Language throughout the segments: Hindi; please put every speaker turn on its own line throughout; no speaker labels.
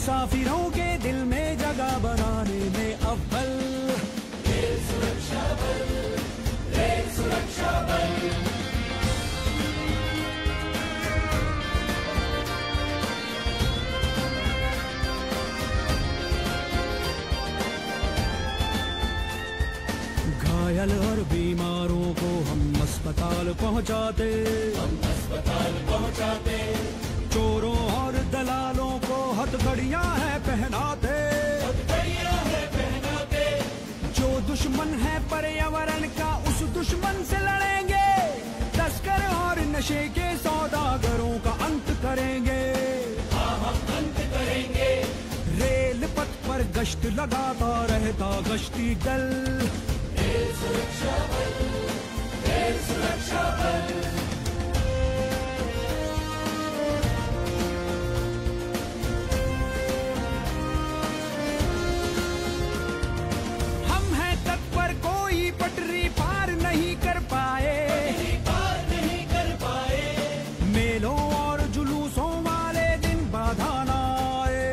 मुसाफिरों के दिल में जगह बनाने में अव्वल। रेल सुरक्षा बल, रेल सुरक्षा बल। घायल और बीमारों को हम अस्पताल पहुंचाते, चोरों और दलालों को हथकड़ियां है पहनाते, जो दुश्मन है पर्यावरण का उस दुश्मन से लड़ेंगे, तस्कर और नशे के सौदागरों का अंत करेंगे, हम अंत करेंगे। रेल पथ पर गश्त लगाता रहता गश्ती दल, रेल सुरक्षा बल, रेल सुरक्षा बल। हम हैं तत्पर, कोई पटरी पार नहीं कर पाए, मेलों और जुलूसों वाले दिन बाधा ना आए,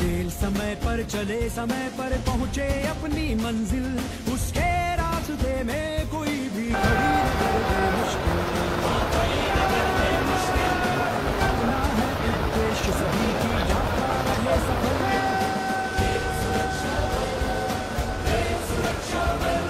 रेल समय पर चले, समय पर पहुंचे अपनी मंजिल, उसके रास्ते में कोई भी खड़ी न कर दे मुश्किल, अपना है उद्देश्य सभी की यात्रा रहे सफल। रेल सुरक्षा बल, रेल सुरक्षा बल।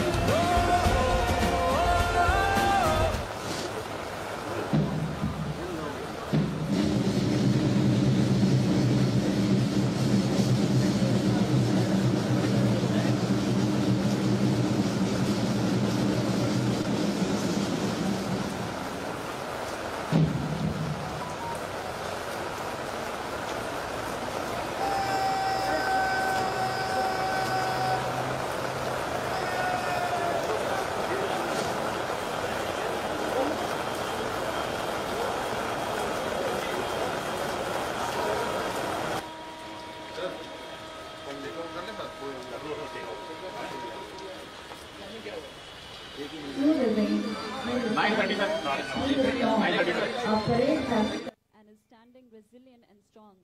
And is standing resilient and strong.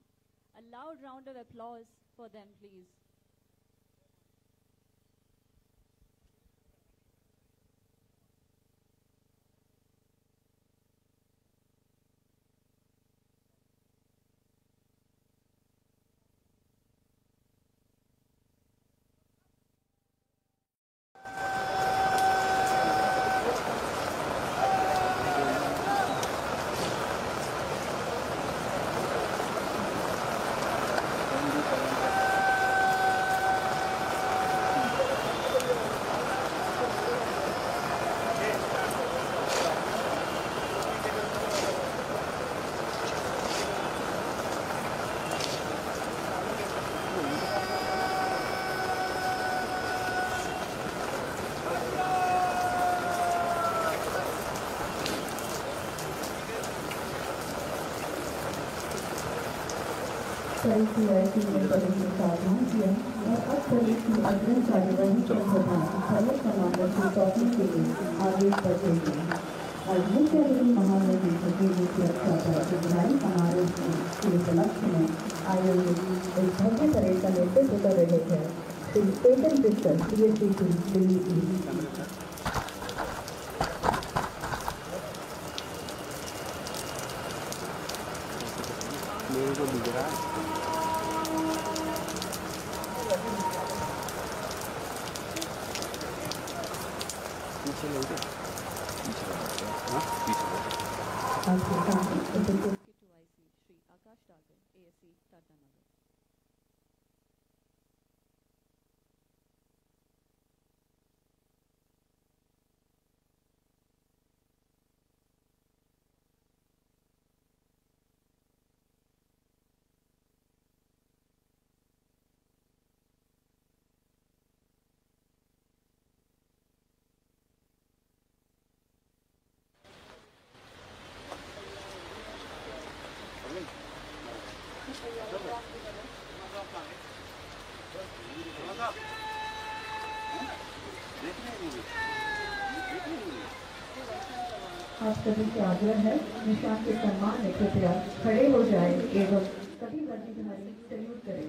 A loud round of applause for them, please.
की ऐसी बदलने का आह्वान किया और अब पुलिस की अग्रिम कार्यवाही के दौरान खबर कमांडर की चौकी के लिए आदेश बढ़े हैं। आज मुख्य अतिथि महानदी सचिव सुरक्षा पर विधायी समारोह के उपलक्ष्य में आयोजित इस भव्य परेड का नेतृत्व कर रहे थे श्री चेतन कृष्ण CSC दिल्ली।
मेरे को दिख रहा है पीछे लोगे पीछे हाँ पीछे
श्री आकाश डागर ASC टाटानगर।
देखने
आप सभी से आग्रह है निशान के सम्मान में कृपया खड़े हो जाए एवं सभी वर्दीधारी सैल्यूट करें।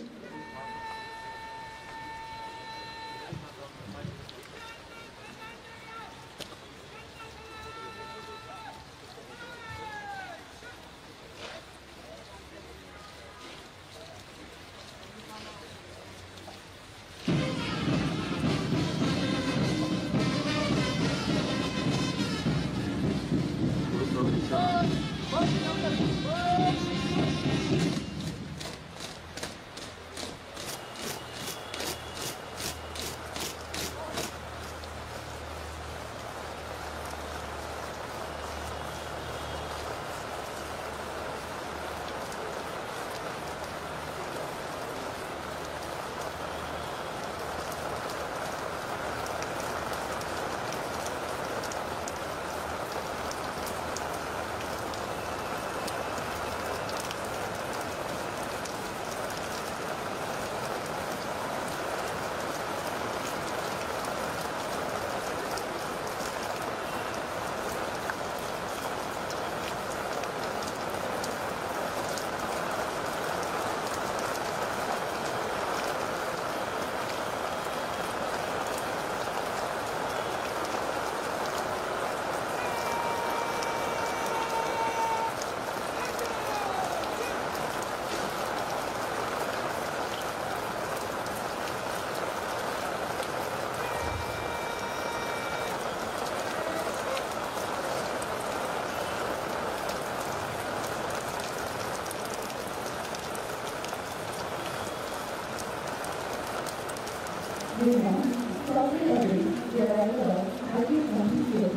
We have Southern Area, where I love highly complicated,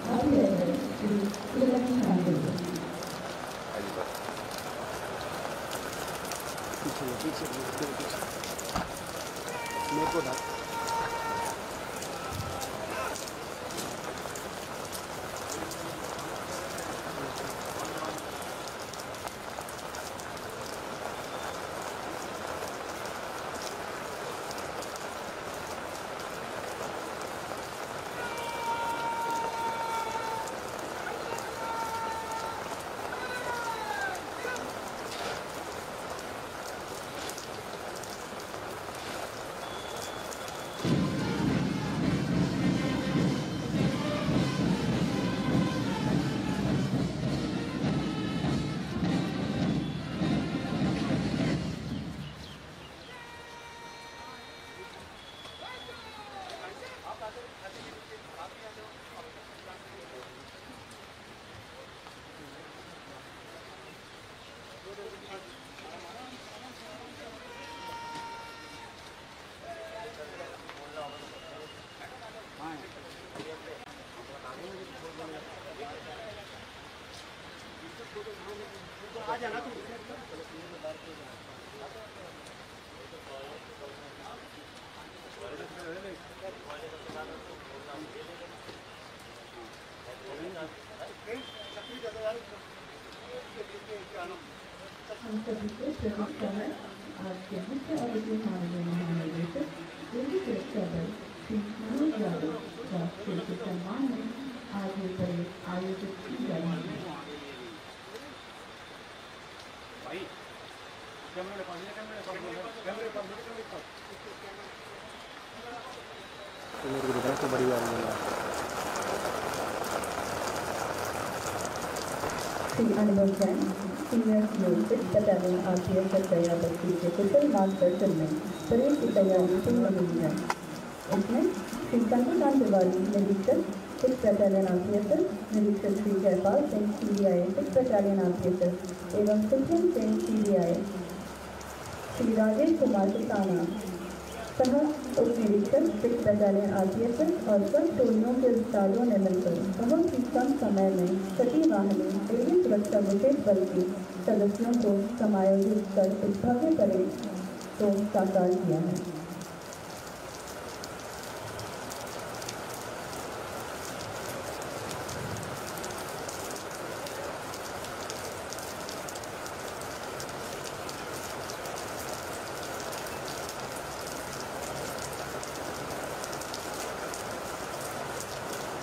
highly level to election candidates.
पीछे मेरे को ढक
हम सभी को प्रतीक्षा है आज के मुख्य अतिथि माननीय महानिदेशक दिल्ली सुरक्षा बल श्री मनोज यादव राष्ट्रपति के सम्मान में आज ये परेड आयोजित की जा रही है।
मेरे को बताना तो बड़ी बात है।
श्री अनुभव जैन सीनियर नियोजित बटालियन RPF दया बस्ती के कुशल मार्गदर्शन में परेड की तैयारी पूर्ण हुई है। इसमें श्री चंद्रकांत तिवारी निरीक्षक 6 बटालियन RPF, निरीक्षक Shri Jaipal Singh CDI 6 battalion RPF एवं सुखम सिंह CDI, श्री राजेश कुमार किसाना सह उप निरीक्षक 6 बटालियन RPF और सब टोलियों के उस्तादों ने मिलकर बहुत ही कम समय में छठी वाहिनी दिल्ली सुरक्षा विशेष बल के सदस्यों को समायोजित कर इस भव्य परेड को साकार किया है।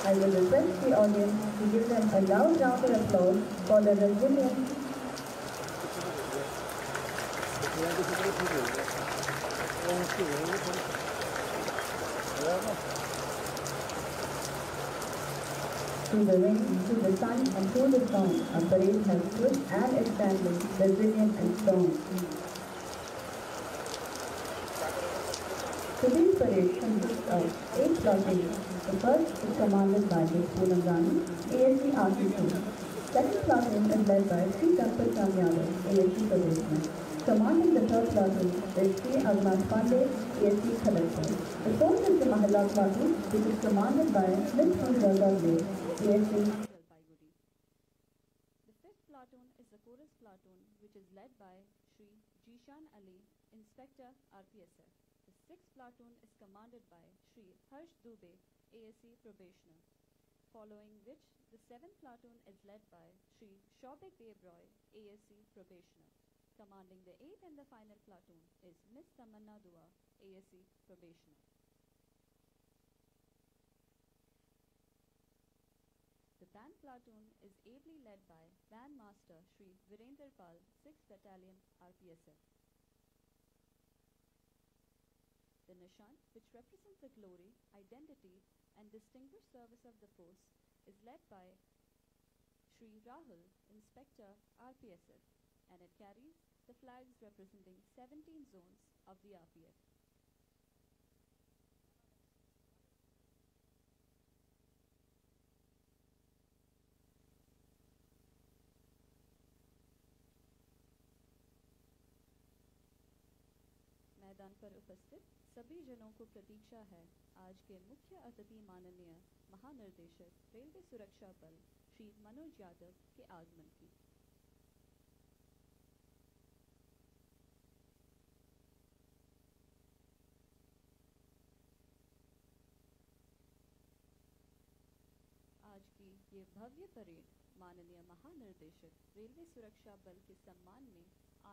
I will request the audience to give them a loud round of applause for the resilient through the rain, through the sun, and through the storm. Our parade has stood and is standing, resilient and strong. Today's parade consists of 8 platoons. The first is commanded by Ms. Poonam Rani, ASC RCC. Second platoon is led by Sri Kanpal Chand Yadav, ASC Pradeshna. Commanding the third platoon is Sri Avinash Pandey, ASC Khalagpur. The fourth is the Mahila platoon, which is commanded by Ms. Hunja Gavle, ASC
Jalpaiguri. The fifth platoon is the chorus platoon, which is led by Shri Jishan Ali, Inspector RPSF. The sixth platoon is commanded by Shri Harsh Dubey, ASC Probationer. Following which, the seventh platoon is led by Shri Shobik Devroy, ASC Probationer. Commanding the eighth and the final platoon is Miss Tamanna Dua, ASC Probationer. The band platoon is ably led by Band Master Shri Virender Pal, 6th Battalion, RPSF. The Nishan, which represents the glory, identity, and distinguished service of the force, is led by Shri Rahul, Inspector, RPSF, and it carries the flags representing 17 zones of the RPF. मैदान पर उपस्थित सभी जनों को प्रतीक्षा है आज के मुख्य अतिथि माननीय महानिर्देशक रेलवे सुरक्षा बल श्री मनोज यादव के आगमन की। आज की ये भव्य परेड माननीय महानिर्देशक रेलवे सुरक्षा बल के सम्मान में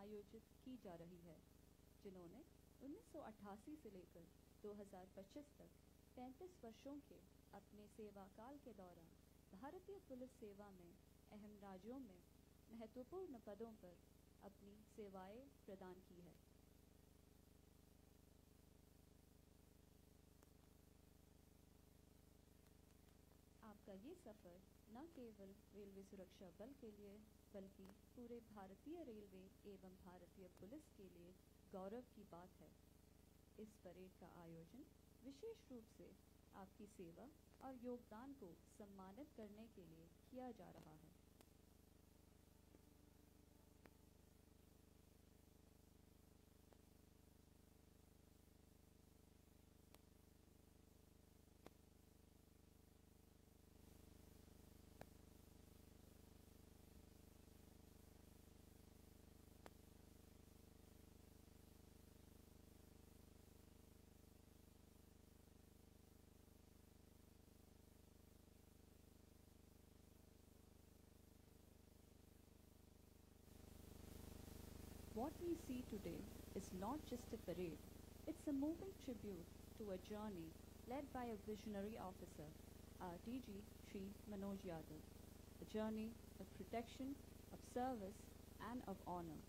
आयोजित की जा रही है, जिन्होंने 1988 से लेकर 2025 तक 35 वर्षों के अपने सेवा काल के दौरान भारतीय पुलिस सेवा में अहम राज्यों में महत्वपूर्ण पदों पर अपनी सेवाएं प्रदान की है। आपका ये सफ़र न केवल रेलवे सुरक्षा बल के लिए बल्कि पूरे भारतीय रेलवे एवं भारतीय पुलिस के लिए गौरव की बात है। इस परेड का आयोजन विशेष रूप से आपकी सेवा और योगदान को सम्मानित करने के लिए किया जा रहा है। What we see today is not just a parade, it's a moving tribute to a journey led by a visionary officer, our DG Shri Manoj Yadav, a journey of protection, of service and of honor.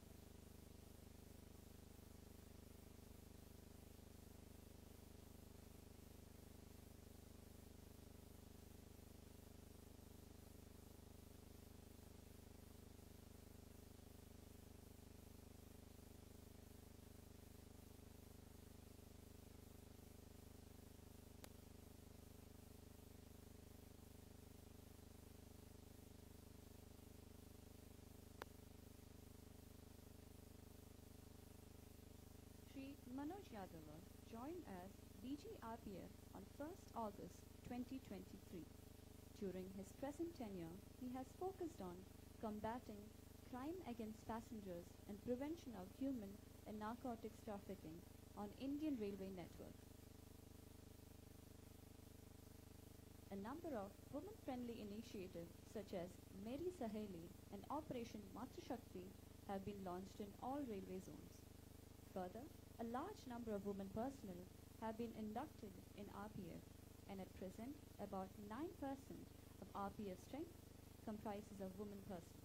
Manoj Yadav joined as DG RPF on 1st August 2023. During his present tenure, he has focused on combating crime against passengers and prevention of human and narcotics trafficking on Indian Railway network. A number of women-friendly initiatives such as Meri Saheli and Operation Matrushakti have been launched in all railway zones. Further, a large number of women personnel have been inducted in RPF, and at present, about 9% of RPF strength comprises of women personnel.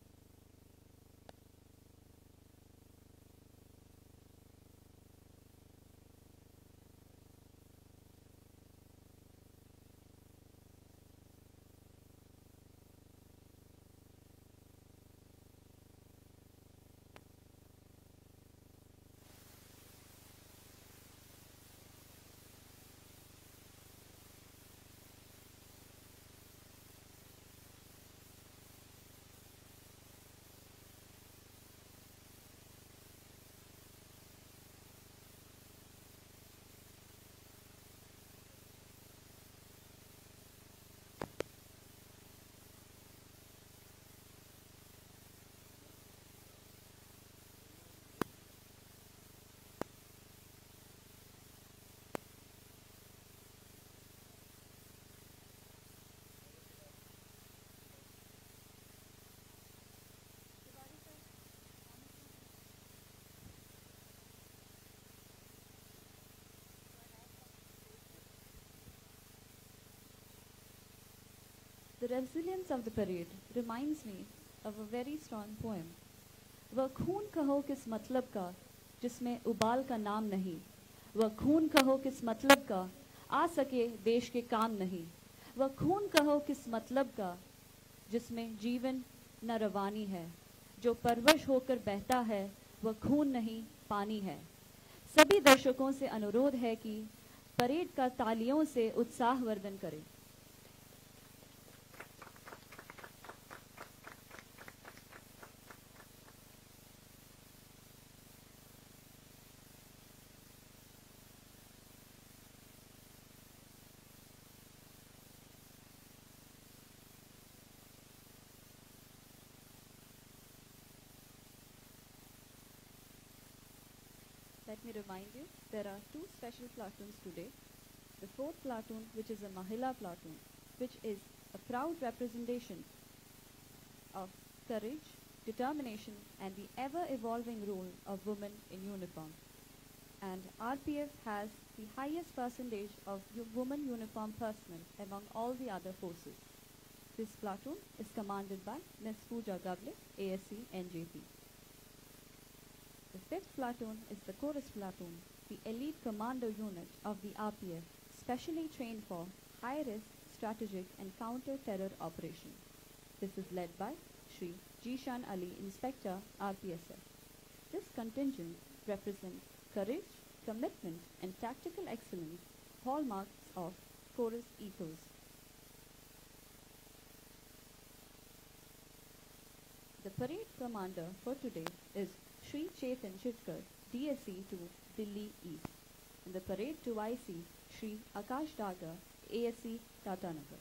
The resilience of the parade reminds me of a very strong poem. वह खून कहो किस मतलब का जिसमें उबाल का नाम नहीं, वह खून कहो किस मतलब का आ सके देश के काम नहीं, वह खून कहो किस मतलब का जिसमें जीवन न रवानी है, जो परवश होकर बहता है वह खून नहीं पानी है। सभी दर्शकों से अनुरोध है कि परेड का तालियों से उत्साहवर्धन करें। Let me remind you, there are two special platoons today. The fourth platoon, which is a Mahila platoon, which is a proud representation of courage, determination, and the ever-evolving role of women in uniform. And RPF has the highest percentage of women uniform personnel among all the other forces. This platoon is commanded by Ms. Pooja Gable, ASC NJP. The fifth platoon is the chorus platoon, the elite commando unit of the RPF, specially trained for high-risk, strategic and counter-terror operations. This is led by Shri Jishan Ali, Inspector, RPSF. This contingent represents courage, commitment and tactical excellence, hallmarks of chorus ethos. The parade commander for today is Shri Chetan Chitkar, DSC to Delhi East. And the parade to IC, Shri Akash Daga, ASC Tatanagar.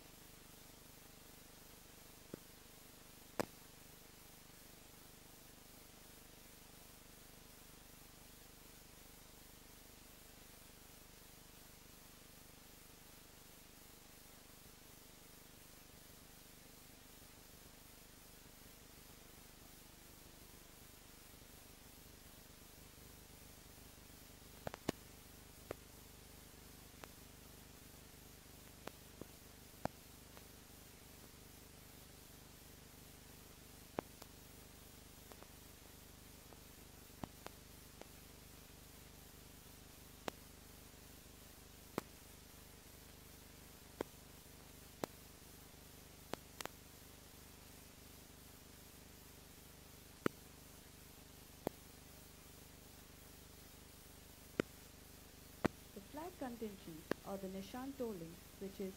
Contingent or the Nishan tolling, which is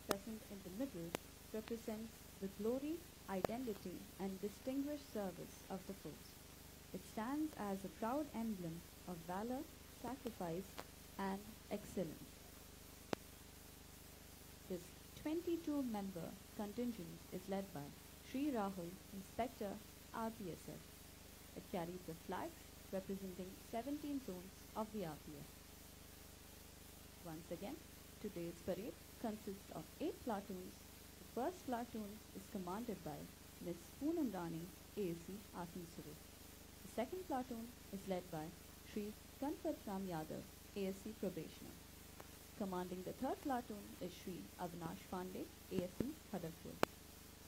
present in the middle, represents the glory, identity and distinguished service of the force. It stands as a proud emblem of valor, sacrifice and excellence. This 22-member contingent is led by Shri Rahul, Inspector, RPSF. It carries the flags representing 17 zones of the RPF. Once again, today's parade consists of 8 platoons. The first platoon is commanded by Ms. Poonam Rani, ASC Asansol. The second platoon is led by Shri Kanpat Ram Yadav, ASC Probationer. Commanding the 3rd platoon is Shri Avinash Pandey, AFE, Khadarpur.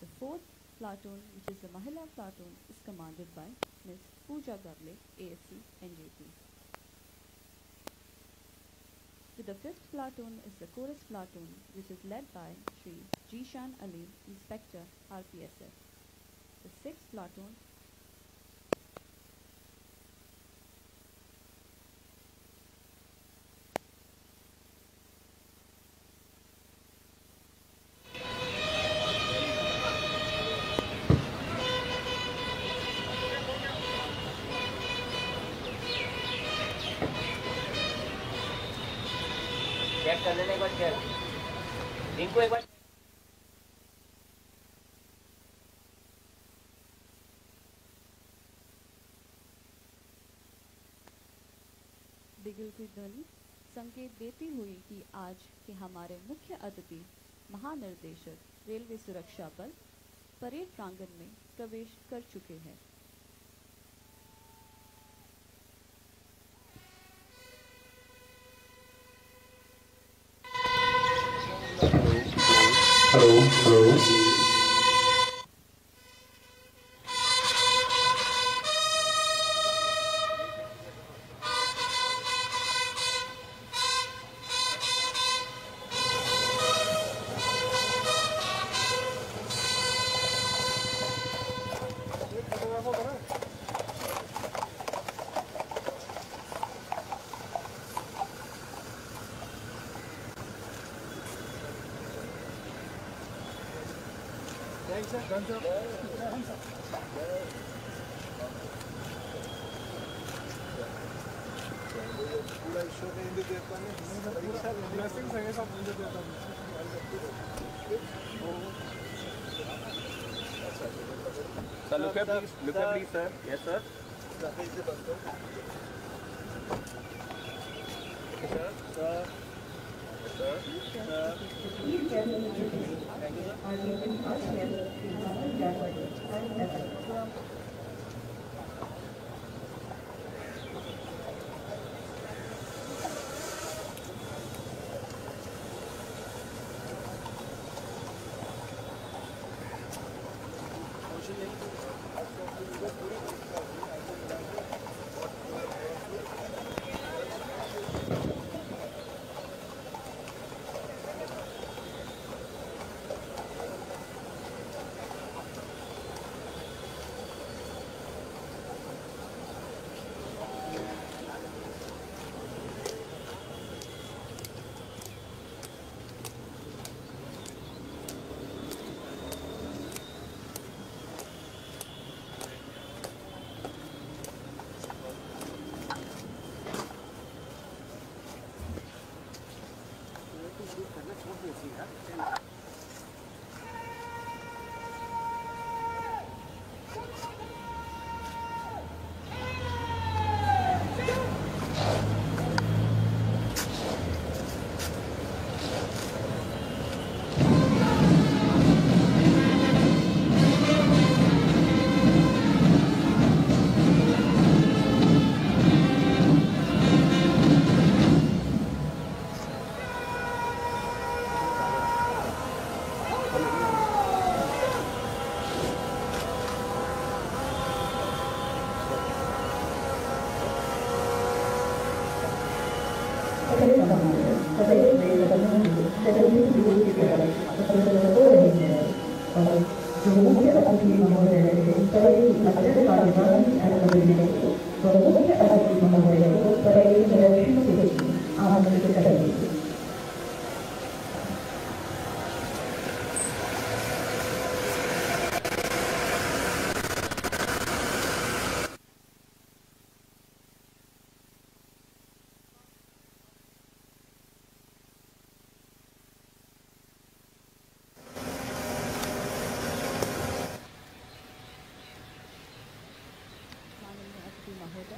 The 4th platoon, which is the Mahila platoon, is commanded by Ms. Pooja Gable, AFE, NJP. To the 5th platoon is the chorus platoon, which is led by Shri Jishan Ali, Inspector, RPSF. The 6th platoon
check कर लेने एक बार चेक इनको एक बार
बिगल की ध्वनि संकेत देती हुई कि आज के हमारे मुख्य अतिथि महानिर्देशक रेलवे सुरक्षा बल परेड प्रांगण में प्रवेश कर चुके हैं।
Hello.
Thanks, sir. Thumbs up. पूरा शो में हिंदी देता है परीक्षा ब्लेसिंग्स है सब हिंदी देता है
sir look at please sir. Yes sir.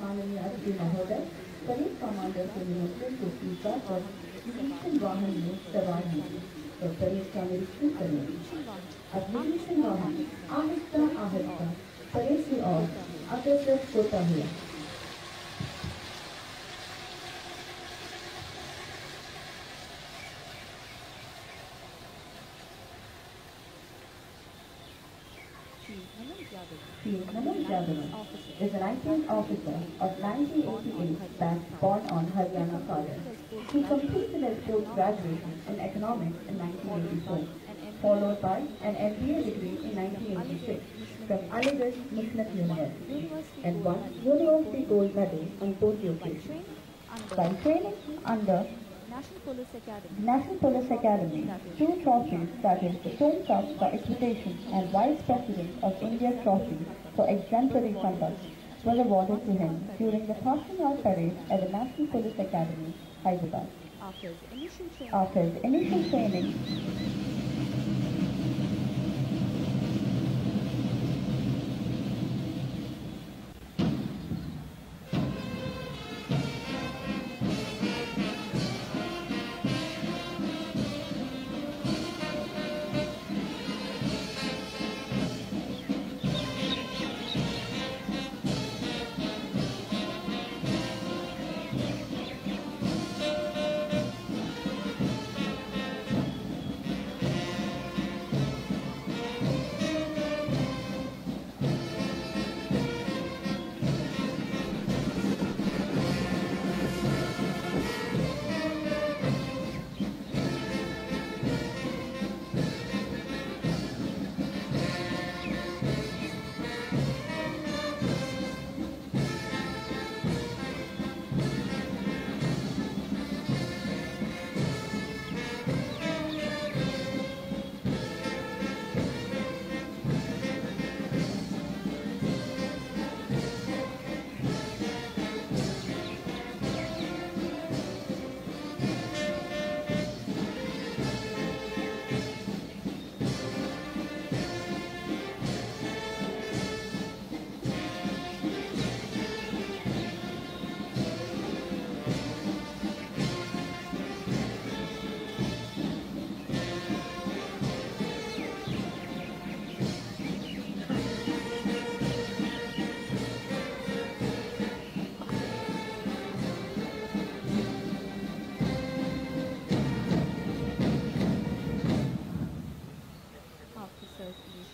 माननीय अतिथि महोदय, परेड कमांडर के नियंत्रण को स्वीकार और निरीक्षण वाहन में सवार लीजिए और परेड का निरीक्षण करें। अब निरीक्षण वाहन आहिस्ता आहिस्ता परेड की ओर अग्रसर होता हुआ। She is Manoj Jadhavan, is an IPS officer of 1988 batch born on Haryana soil. She completed her post-graduation in economics in 1984, followed by an MBA degree in 1986 from Aligarh Muslim University and won University Gold Medal on both occasions. By training under National Police Academy, 2 trophies, that is the Tom Cup for equitation and Vice President of India Trophy for exemplary conduct, was awarded to him during the passing out parade at the National Police Academy, Hyderabad. After his initial training,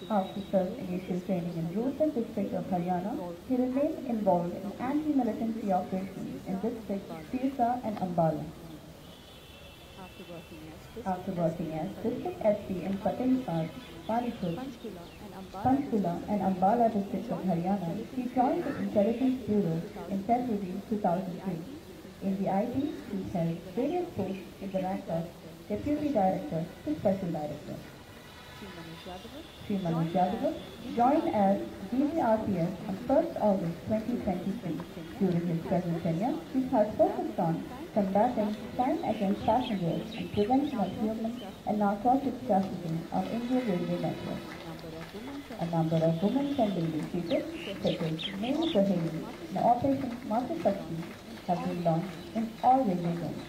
after Sir's initial training in Roorkee district of Haryana, he remained involved in anti-militancy operations in districts Sirsa and Ambala. After working as District SP in Fatehpur, Panipat, Panchkula and Ambala districts of Haryana, he joined the Intelligence Bureau in February 2003. In the IT, he held various posts in the rank of Deputy Director to Special Director. Sri Manoj Jadhavan joined as DGRPS on 1st August 2023. During his present tenure, he has focused on combating crime against passengers and prevention of human and narcotics trafficking on Indian Railway network. A number of women can be defeated, such as Neil Saheli and Operation Matapatti have been launched in all railway zones.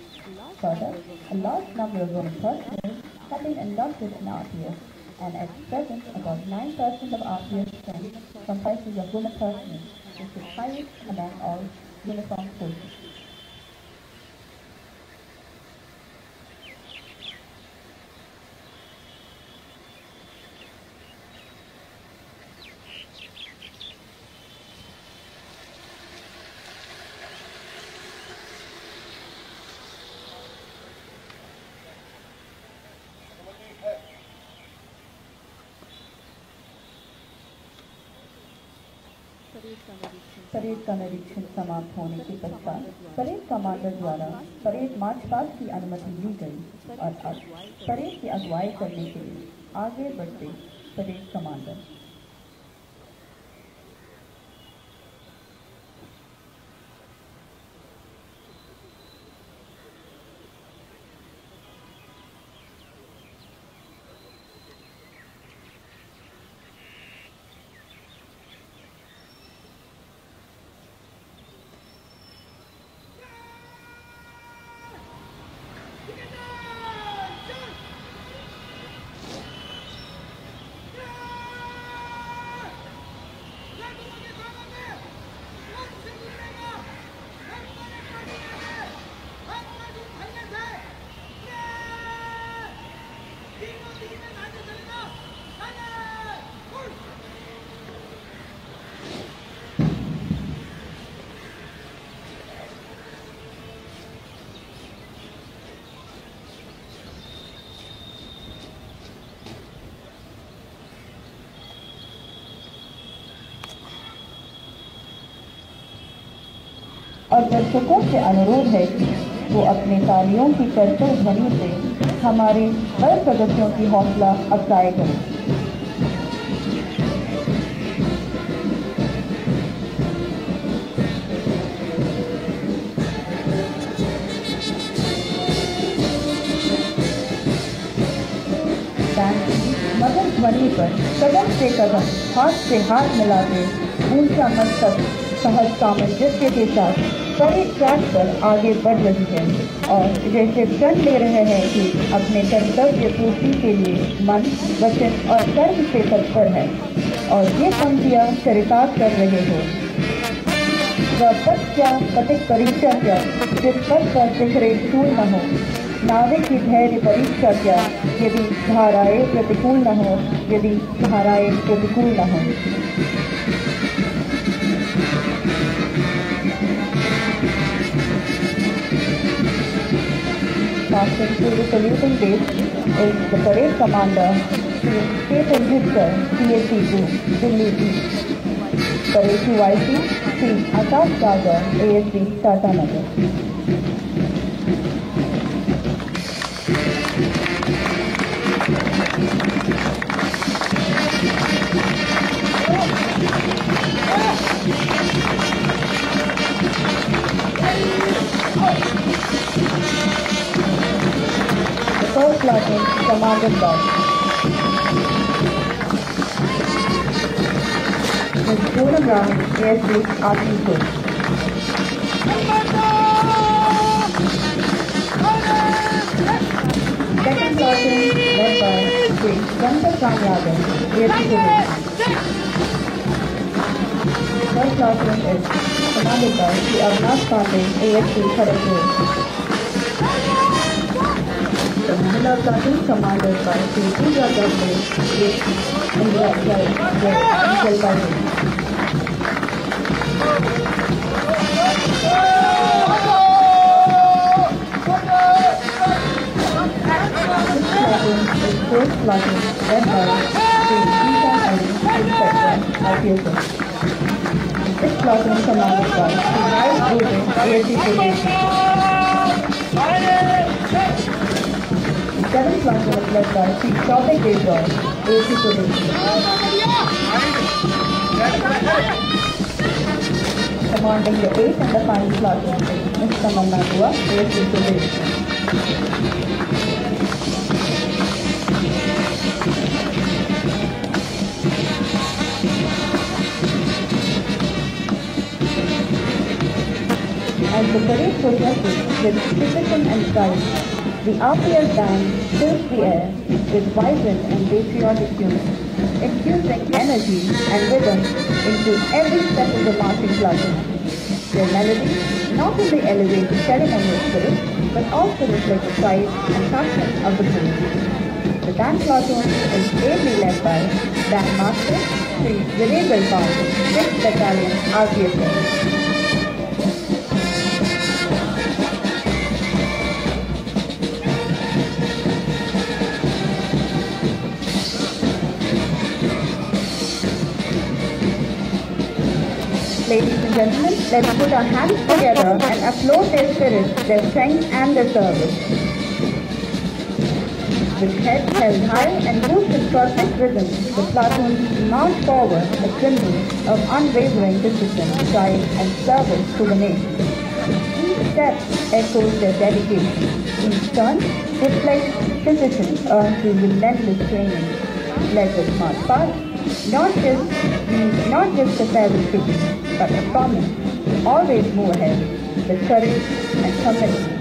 Further, a large number of women personnel have been inducted in RPS, and at present about 9% of RPS strength comprises of women personnel, which is highest among all uniformed forces. Parade का निरीक्षण समाप्त होने के पश्चात परेड कमांडर द्वारा परेड मार्च पास्ट की अनुमति दी गई और अब परेड की अगुवाई करने के लिए आगे बढ़ते परेड कमांडर। और दर्शकों से अनुरोध है कि वो अपने तालियों की करतल ध्वनि से हमारे हर सदस्यों की हौसला अफजाई करें। मधुर ध्वनि पर कदम से कदम, हाथ से हाथ मिलाते ऊंचा मस्तक सहज सामंजस्य के साथ बड़े ट्रैक पर आगे बढ़ रही है और जैसे प्रण ले रहे हैं कि अपने कर्तव्य पूर्ति के लिए मन, वचन और कर्म से तत्पर है और ये पंक्तियां चरितार्थ कर रहे हो। वह पथ क्या, पथिक परीक्षा क्या, जिस पथ पर शिखरे शूल न हो, नाविक की धैर्य परीक्षा क्या, यदि धाराएं प्रतिकूल न हो, यदि धाराएं प्रतिकूल न हो। Passing through the saluting base is the parade commander, Chetan Bhitkar, CSC2, Delhi East. Parade QIC, Sri Akash Sagar, ASD, Tata Nagar. First platoon commanded by Ms. Poonam Rao, ASD, Asimpur. Second platoon led by Sri Shankar Ram Yadav, ASD. Third platoon is commanded by Sri Avinash Pandey, ASD, Kharagpur. The Mahila platoon commanded by Sri Pooja Gandhi, India, Jalpaigur. This platoon is fourth platoon led by Sri Ishan Ali, Inspector, RPSF. This platoon commanded by Sri Raj Guru, ASD Police. Seventh platoon is led by Sri Chaudhary Deshwar, ASD Police. Commanding the 8th and the final platoon is Ms. Tamanna Dua, ASD Police. As the parade progresses with precision and pride, the RPS band fills the air with vibrant and patriotic tunes, infusing energy and rhythm into every step of the marching platoon. Their melodies not only elevate the ceremonial spirit, but also reflect the pride and passion of the crew. The band platoon is ably led by Band Master Sri Virendra Pal, 6th Battalion, RPSF. Ladies and gentlemen, let's put our hands together and applaud their spirit, their strength and their service. With heads held high and boots in perfect rhythm, the platoon march forward, a symbol of unwavering discipline, pride and service to the nation. Each step echoes their dedication. Each turn reflects precision earned through relentless training. Let the smart path not just a fair speaking, but a promise to always move ahead with courage and commitment.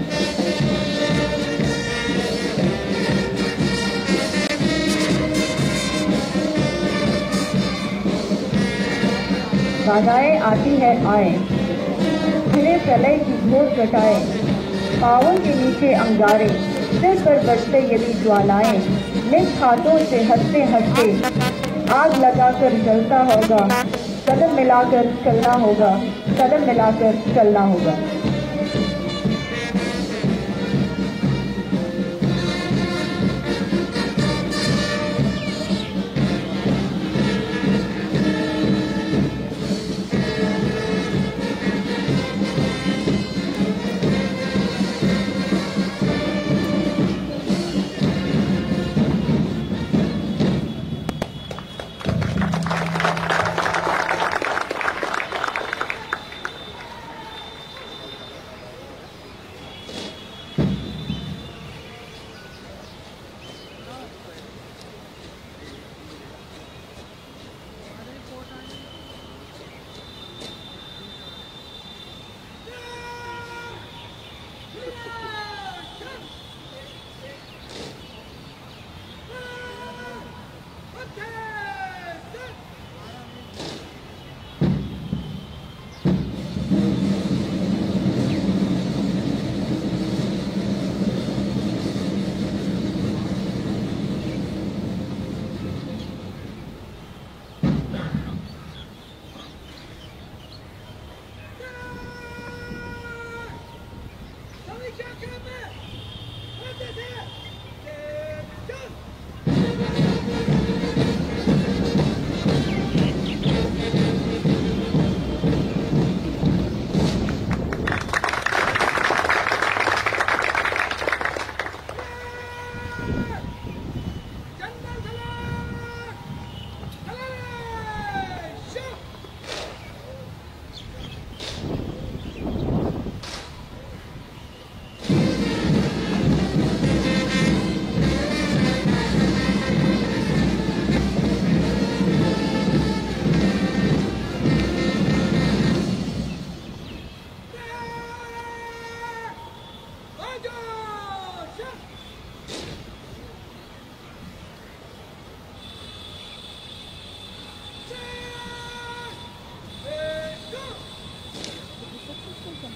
बाधाएं आती है आए, फिरे प्रलय की घोर घटाए, पाँवों के नीचे अंगारे, सिर पर बरसते यदि ज्वालाएं, निज हाथों से हंसते हंसते आग लगाकर जलता होगा, कदम मिलाकर चलना होगा, कदम मिलाकर चलना होगा।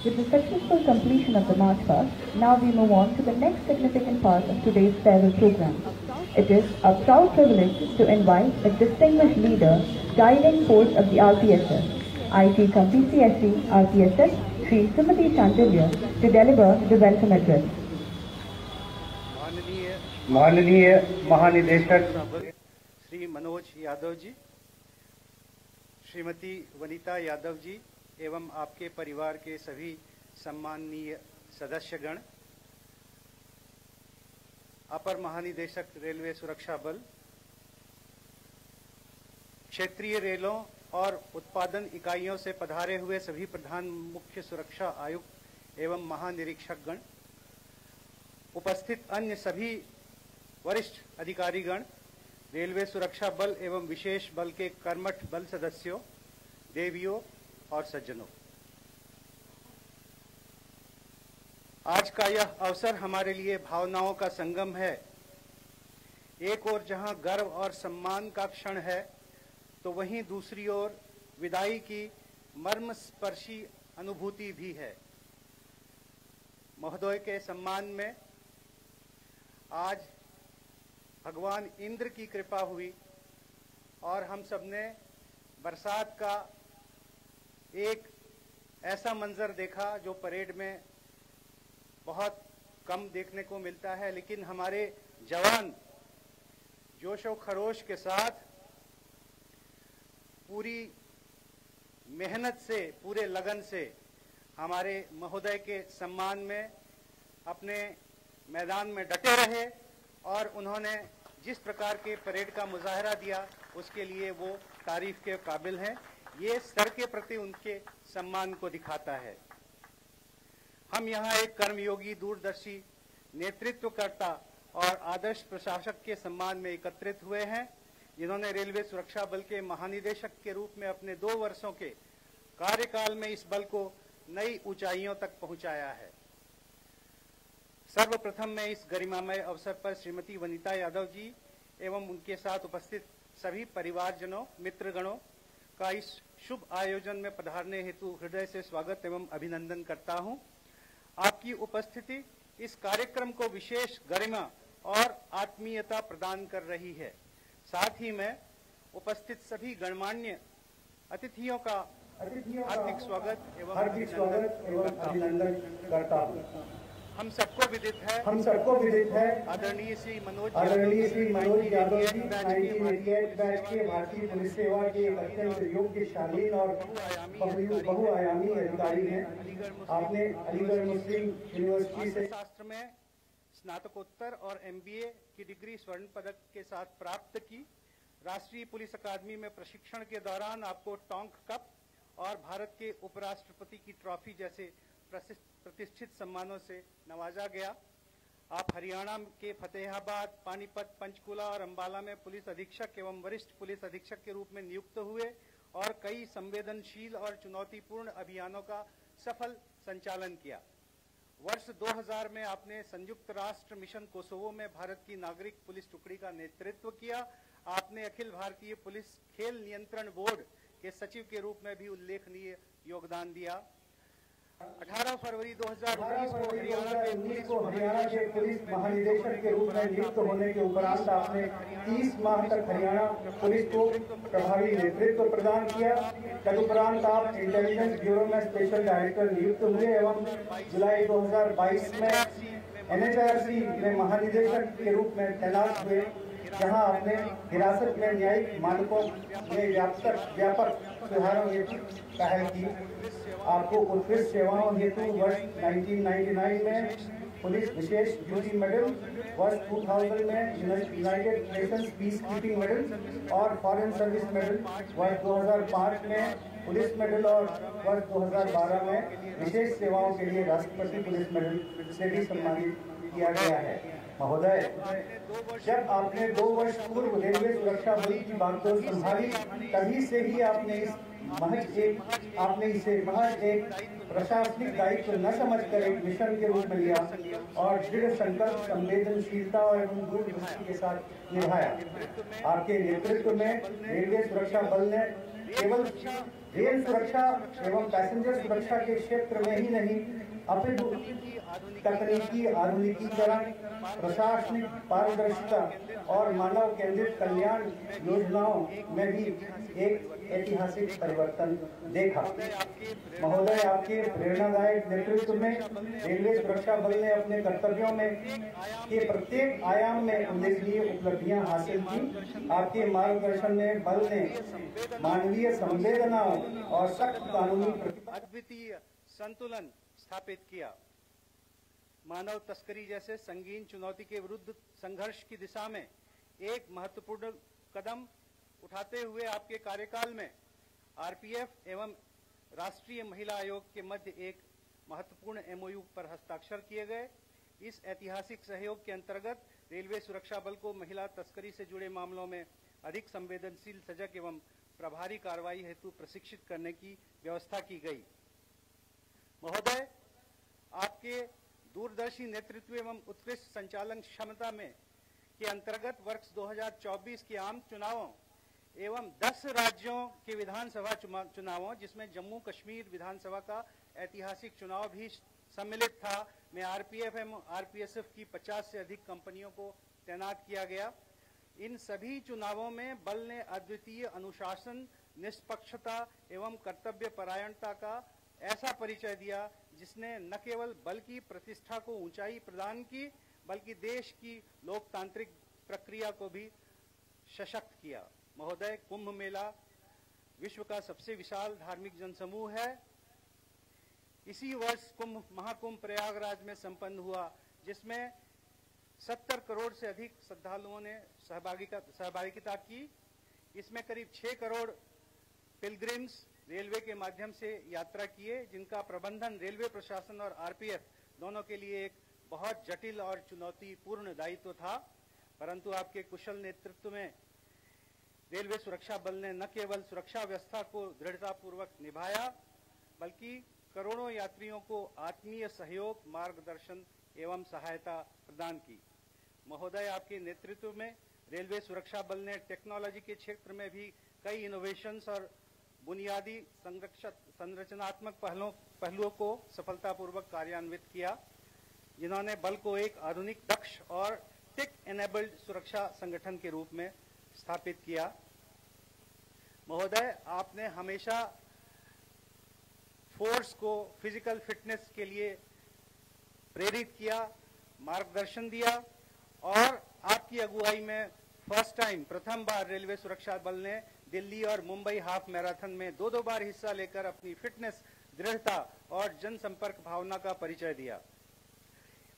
With the successful completion of the march past, now we move on to the next significant part of today's farewell program. It is a proud privilege to invite a distinguished leader, guiding force of the RPSF, IT from PCSE, RPSF, Shri Srimati Chandilya, to deliver the welcome address.
माननीय महानिदेशक श्री मनोज यादव जी, श्रीमती वनिता यादव जी एवं आपके परिवार के सभी सम्माननीय सदस्यगण, अपर महानिदेशक रेलवे सुरक्षा बल, क्षेत्रीय रेलों और उत्पादन इकाइयों से पधारे हुए सभी प्रधान मुख्य सुरक्षा आयुक्त एवं महानिरीक्षकगण, उपस्थित अन्य सभी वरिष्ठ अधिकारीगण, रेलवे सुरक्षा बल एवं विशेष बल के कर्मठ बल सदस्यों, देवियों और सज्जनों, आज का यह अवसर हमारे लिए भावनाओं का संगम है। एक ओर जहां गर्व और सम्मान का क्षण है, तो वहीं दूसरी ओर विदाई की मर्मस्पर्शी अनुभूति भी है। महोदय के सम्मान में आज भगवान इंद्र की कृपा हुई और हम सबने बरसात का एक ऐसा मंजर देखा जो परेड में बहुत कम देखने को मिलता है, लेकिन हमारे जवान जोशो खरोश के साथ पूरी मेहनत से, पूरे लगन से हमारे महोदय के सम्मान में अपने मैदान में डटे रहे और उन्होंने जिस प्रकार के परेड का मुजाहरा दिया उसके लिए वो तारीफ के काबिल हैं। ये सर के प्रति उनके सम्मान को दिखाता है। हम यहाँ एक कर्मयोगी, दूरदर्शी, नेतृत्वकर्ता और आदर्श प्रशासक के सम्मान में एकत्रित हुए हैं, जिन्होंने रेलवे सुरक्षा बल के महानिदेशक के रूप में अपने 2 वर्षों के कार्यकाल में इस बल को नई ऊंचाइयों तक पहुंचाया है। सर्वप्रथम मैं इस गरिमामय अवसर पर श्रीमती वनिता यादव जी एवं उनके साथ उपस्थित सभी परिवारजनों, मित्रगणों का इस शुभ आयोजन में पधारने हेतु हृदय से स्वागत एवं अभिनंदन करता हूं। आपकी उपस्थिति इस कार्यक्रम को विशेष गरिमा और आत्मीयता प्रदान कर रही है। साथ ही मैं उपस्थित सभी गणमान्य अतिथियों का हार्दिक स्वागत एवं अभिनंदन करता हूं। हम सबको विदित है आदरणीय श्री मनोज यादव जी बैच के भारतीय पुलिस सेवा के अत्यंत योग्य, शालीन और बहुआयामी अधिकारी हैं। आपने अलीगढ़ मुस्लिम यूनिवर्सिटी से शास्त्र में स्नातकोत्तर और MBA की डिग्री स्वर्ण पदक के साथ प्राप्त की। राष्ट्रीय पुलिस अकादमी में प्रशिक्षण के दौरान आपको टोंक कप और भारत के उपराष्ट्रपति की ट्रॉफी जैसे प्रतिष्ठित सम्मानों से नवाजा गया। आप हरियाणा के फतेहाबाद, पानीपत, पंचकुला और अंबाला में पुलिस अधीक्षक एवं वरिष्ठ पुलिस अधीक्षक के रूप में नियुक्त हुए और कई संवेदनशील और चुनौतीपूर्ण अभियानों का सफल संचालन किया। वर्ष 2000 में आपने संयुक्त राष्ट्र मिशन कोसोवो में भारत की नागरिक पुलिस टुकड़ी का नेतृत्व किया। आपने अखिल भारतीय पुलिस खेल नियंत्रण बोर्ड के सचिव के रूप में भी उल्लेखनीय योगदान दिया। 18 फरवरी 2019 को हरियाणा के पुलिस महानिदेशक के रूप में नियुक्त होने के उपरांत आपने 30 माह तक हरियाणा पुलिस को प्रभावी नेतृत्व प्रदान किया। तदुपरांत आप इंटेलिजेंस ब्यूरो में स्पेशल डायरेक्टर नियुक्त हुए एवं जुलाई 2022 में NHRC में महानिदेशक के रूप में तैनात हुए, जहां आपने हिरासत में न्यायिक मानकों में व्यापक सुधारों हेतु पहल की। आपको उत्कृष्ट सेवाओं हेतु वर्ष 1999 में पुलिस विशेष ड्यूटी मेडल, वर्ष 2000 में United Nations peace keeping medal और फॉरेन सर्विस मेडल, वर्ष 2005 में पुलिस मेडल और वर्ष 2012 में विशेष सेवाओं के लिए राष्ट्रपति पुलिस मेडल से भी सम्मानित किया गया है। महोदय, जब आपने 2 वर्ष पूर्व रेलवे सुरक्षा बल की बागडोर संभाली, तभी से ही आपने इसे महज एक प्रशासनिक दायित्व न समझकर एक मिशन के रूप में लिया और दृढ़ संकल्प, संवेदनशीलता और दूरदृष्टि के साथ निभाया। आपके नेतृत्व में रेलवे सुरक्षा बल ने केवल रेल सुरक्षा एवं पैसेंजर सुरक्षा के क्षेत्र में ही नहीं, अपितु तकनीकी आधुनिकीकरण, प्रशासनिक पारदर्शिता और मानव केंद्रित कल्याण योजनाओं में भी एक ऐतिहासिक परिवर्तन देखा। महोदय, आपके प्रेरणादायक नेतृत्व में रेलवे सुरक्षा बल ने अपने कर्तव्यों में के प्रत्येक आयाम में उल्लेखनीय उपलब्धियां हासिल की। आपके मार्गदर्शन में बल ने मानवीय संवेदनाओं और सख्त कानूनी अद्वितीय संतुलन स्थापित किया। मानव तस्करी जैसे संगीन चुनौती के विरुद्ध संघर्ष की दिशा में एक महत्वपूर्ण कदम उठाते हुए आपके कार्यकाल में RPF एवं राष्ट्रीय महिला आयोग के मध्य एक महत्वपूर्ण MOU पर हस्ताक्षर किए गए। इस ऐतिहासिक सहयोग के अंतर्गत रेलवे सुरक्षा बल को महिला तस्करी से जुड़े मामलों में अधिक संवेदनशील, सजग एवं प्रभारी कार्रवाई हेतु प्रशिक्षित करने की व्यवस्था की गई। महोदय, आपके दूरदर्शी नेतृत्व एवं उत्कृष्ट संचालन क्षमता में के अंतर्गत वर्ष 2024 के आम चुनावों एवं 10 राज्यों के विधानसभा चुनावों, जिसमें जम्मू कश्मीर विधानसभा का ऐतिहासिक चुनाव भी सम्मिलित था, में RPF एवं RPSF की 50 से अधिक कंपनियों को तैनात किया गया। इन सभी चुनावों में बल ने अद्वितीय अनुशासन, निष्पक्षता एवं कर्तव्य परायणता का ऐसा परिचय दिया, जिसने न केवल बल की प्रतिष्ठा को ऊंचाई प्रदान की, बल्कि देश की लोकतांत्रिक प्रक्रिया को भी सशक्त किया। महोदय, कुंभ मेला विश्व का सबसे विशाल धार्मिक जनसमूह है। इसी वर्ष महाकुंभ प्रयागराज में संपन्न हुआ, जिसमें 70 करोड़ से अधिक श्रद्धालुओं ने सहभागिता की। इसमें करीब 6 करोड़ पिलग्रिम्स रेलवे के माध्यम से यात्रा किए, जिनका प्रबंधन रेलवे प्रशासन और RPF दोनों के लिए एक बहुत जटिल और चुनौतीपूर्ण दायित्व था। परंतु आपके कुशल नेतृत्व में रेलवे सुरक्षा बल ने न केवल सुरक्षा व्यवस्था को दृढ़तापूर्वक निभाया, बल्कि करोड़ों यात्रियों को आत्मीय सहयोग, मार्गदर्शन एवं सहायता प्रदान की। महोदय, आपके नेतृत्व में रेलवे सुरक्षा बल ने टेक्नोलॉजी के क्षेत्र में भी कई इनोवेशंस और बुनियादी संरचनात्मक पहलुओं को सफलतापूर्वक कार्यान्वित किया, जिन्होंने बल को एक आधुनिक, दक्ष और टेक एनेबल्ड सुरक्षा संगठन के रूप में स्थापित किया। महोदय, आपने हमेशा फोर्स को फिजिकल फिटनेस के लिए प्रेरित किया, मार्गदर्शन दिया और आपकी अगुवाई में प्रथम बार रेलवे सुरक्षा बल ने दिल्ली और मुंबई हाफ मैराथन में 2-2 बार हिस्सा लेकर अपनी फिटनेस, दृढ़ता और जनसंपर्क भावना का परिचय दिया।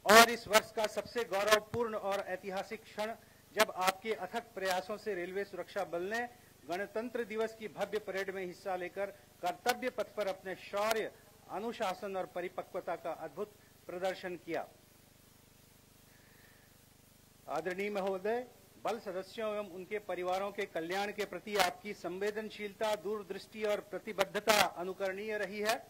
और इस वर्ष का सबसे गौरवपूर्ण और ऐतिहासिक क्षण, जब आपके अथक प्रयासों से रेलवे सुरक्षा बल ने गणतंत्र दिवस की भव्य परेड में हिस्सा लेकर कर्तव्य पथ पर अपने शौर्य, अनुशासन और परिपक्वता का अद्भुत प्रदर्शन किया। आदरणीय महोदय, बल सदस्यों एवं उनके परिवारों के कल्याण के प्रति आपकी संवेदनशीलता, दूरदृष्टि और प्रतिबद्धता अनुकरणीय रही है।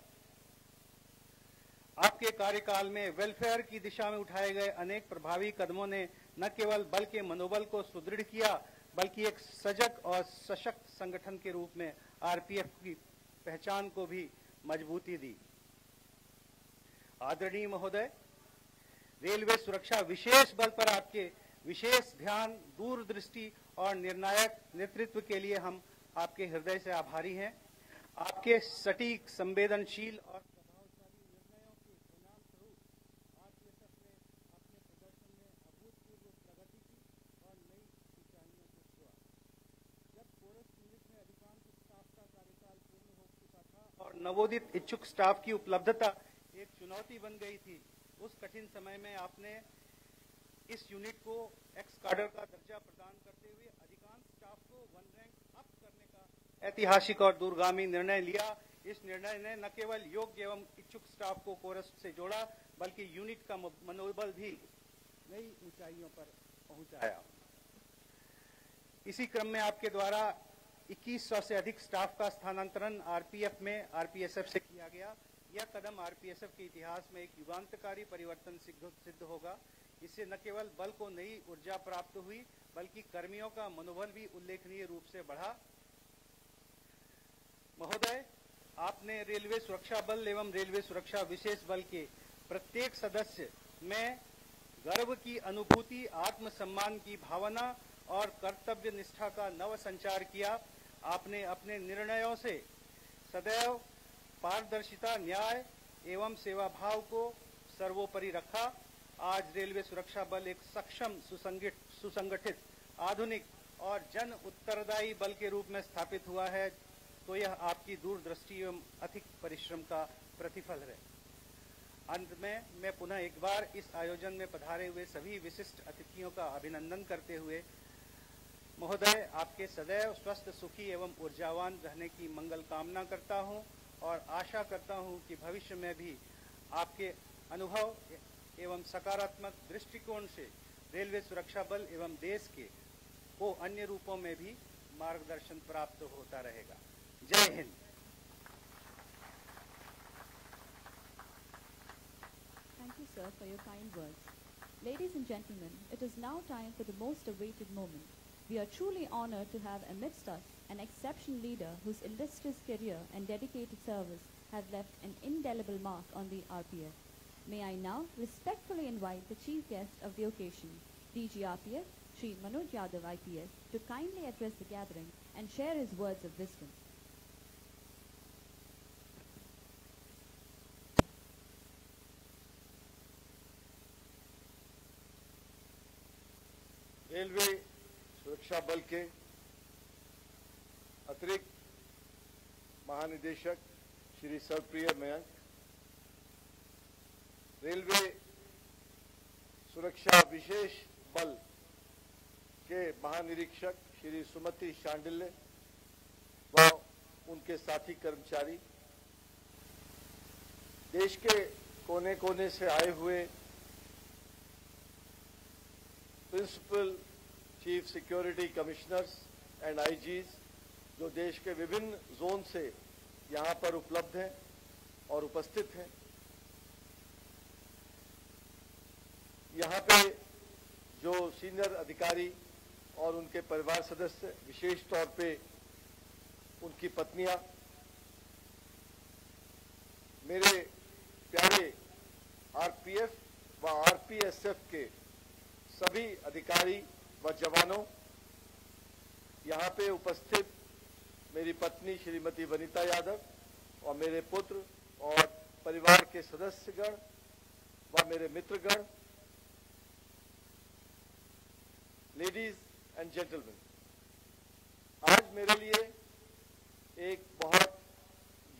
आपके कार्यकाल में वेलफेयर की दिशा में उठाए गए अनेक प्रभावी कदमों ने न केवल बल के मनोबल को सुदृढ़ किया, बल्कि एक सजग और सशक्त संगठन के रूप में आरपीएफ की पहचान को भी मजबूती दी। आदरणीय महोदय, रेलवे सुरक्षा विशेष बल पर आपके विशेष ध्यान, दूरदृष्टि और निर्णायक नेतृत्व के लिए हम आपके हृदय से आभारी हैं। आपके सटीक, संवेदनशील और प्रभावशाली निर्णयों के परिणाम स्वरूप आरपीएफ ने अपने प्रदर्शन में अभूतपूर्व प्रगति की और नई ऊंचाइयों को छुआ। जब कोरस यूनिट में अधिकांश स्टाफ का कार्यकाल पूर्ण हो चुका था और नवोदित इच्छुक स्टाफ की उपलब्धता एक चुनौती बन गई थी, उस कठिन समय में आपने इस यूनिट को एक्स कार्डर का दर्जा प्रदान करते हुए अधिकांश स्टाफ को 1 रैंक अप करने का ऐतिहासिक और दूरगामी निर्णय लिया। इस निर्णय ने न केवल योग्य एवं इच्छुक स्टाफ को कोरस से जोड़ा, बल्कि यूनिट का मनोबल भी नई ऊंचाइयों पर पहुंचाया। इसी क्रम में आपके द्वारा 2100 से अधिक स्टाफ का स्थानांतरण आरपीएफ में आरपीएसएफ से किया गया। यह कदम आरपीएसएफ के इतिहास में एक युगांतकारी परिवर्तन सिद्ध होगा। इससे न केवल बल को नई ऊर्जा प्राप्त हुई, बल्कि कर्मियों का मनोबल भी उल्लेखनीय रूप से बढ़ा। महोदय, आपने रेलवे सुरक्षा बल एवं रेलवे सुरक्षा विशेष बल के प्रत्येक सदस्य में गर्व की अनुभूति, आत्मसम्मान की भावना और कर्तव्य निष्ठा का नव संचार किया। आपने अपने निर्णयों से सदैव पारदर्शिता, न्याय एवं सेवा भाव को सर्वोपरि रखा। आज रेलवे सुरक्षा बल एक सक्षम, सुसंगठित, आधुनिक और जन उत्तरदायी बल के रूप में स्थापित हुआ है, तो यह आपकी दूरदृष्टि एवं अधिक परिश्रम का प्रतिफल है। अंत में मैं पुनः एक बार इस आयोजन में पधारे हुए सभी विशिष्ट अतिथियों का अभिनंदन करते हुए महोदय, आपके सदैव स्वस्थ, सुखी एवं ऊर्जावान रहने की मंगल कामना करता हूं और आशा करता हूं कि भविष्य में भी आपके अनुभव एवं सकारात्मक दृष्टिकोण से रेलवे सुरक्षा बल एवं देश के को अन्य रूपों में भी मार्गदर्शन प्राप्त होता रहेगा। जय Hind.
Thank you, sir, for your kind words. Ladies and gentlemen, it is now time for the most awaited moment. We are truly honored to have amidst us an exceptional leader whose illustrious career and dedicated service have left an indelible mark on the RPF. May I now respectfully invite the chief guest of the occasion, DG RPF, Shri Manoj Yadav IPS, to kindly address the gathering and share his words of wisdom.
Railway सुरक्षा बल के अतिरिक्त महानिदेशक श्री सर्वप्रिय मयंक, रेलवे सुरक्षा विशेष बल के महानिरीक्षक श्री सुमति शांडिल्य व उनके साथी कर्मचारी, देश के कोने कोने से आए हुए principal chief security commissioners and IGs, जो देश के विभिन्न जोन से यहाँ पर उपलब्ध हैं और उपस्थित हैं। यहाँ पे जो सीनियर अधिकारी और उनके परिवार सदस्य, विशेष तौर पे उनकी पत्नियां, मेरे प्यारे आरपीएफ व आरपीएसएफ के सभी अधिकारी व जवानों, यहाँ पे उपस्थित मेरी पत्नी श्रीमती वनिता यादव और मेरे पुत्र और परिवार के सदस्यगण व मेरे मित्रगण, लेडीज एंड जेंटलमैन, आज मेरे लिए एक बहुत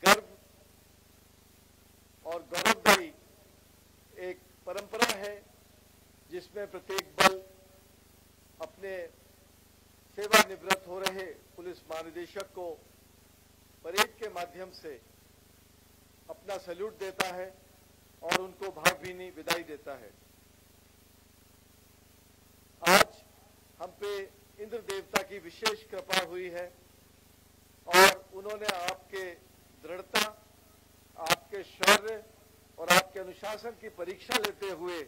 गर्व और गौरवदायी एक परंपरा है, जिसमें प्रत्येक बल अपने सेवानिवृत्त हो रहे पुलिस महानिदेशक को परेड के माध्यम से अपना सैल्यूट देता है और उनको भावभीनी विदाई देता है। आज हम पे इंद्र देवता की विशेष कृपा हुई है और उन्होंने आपके दृढ़ता, आपके शौर्य और आपके अनुशासन की परीक्षा लेते हुए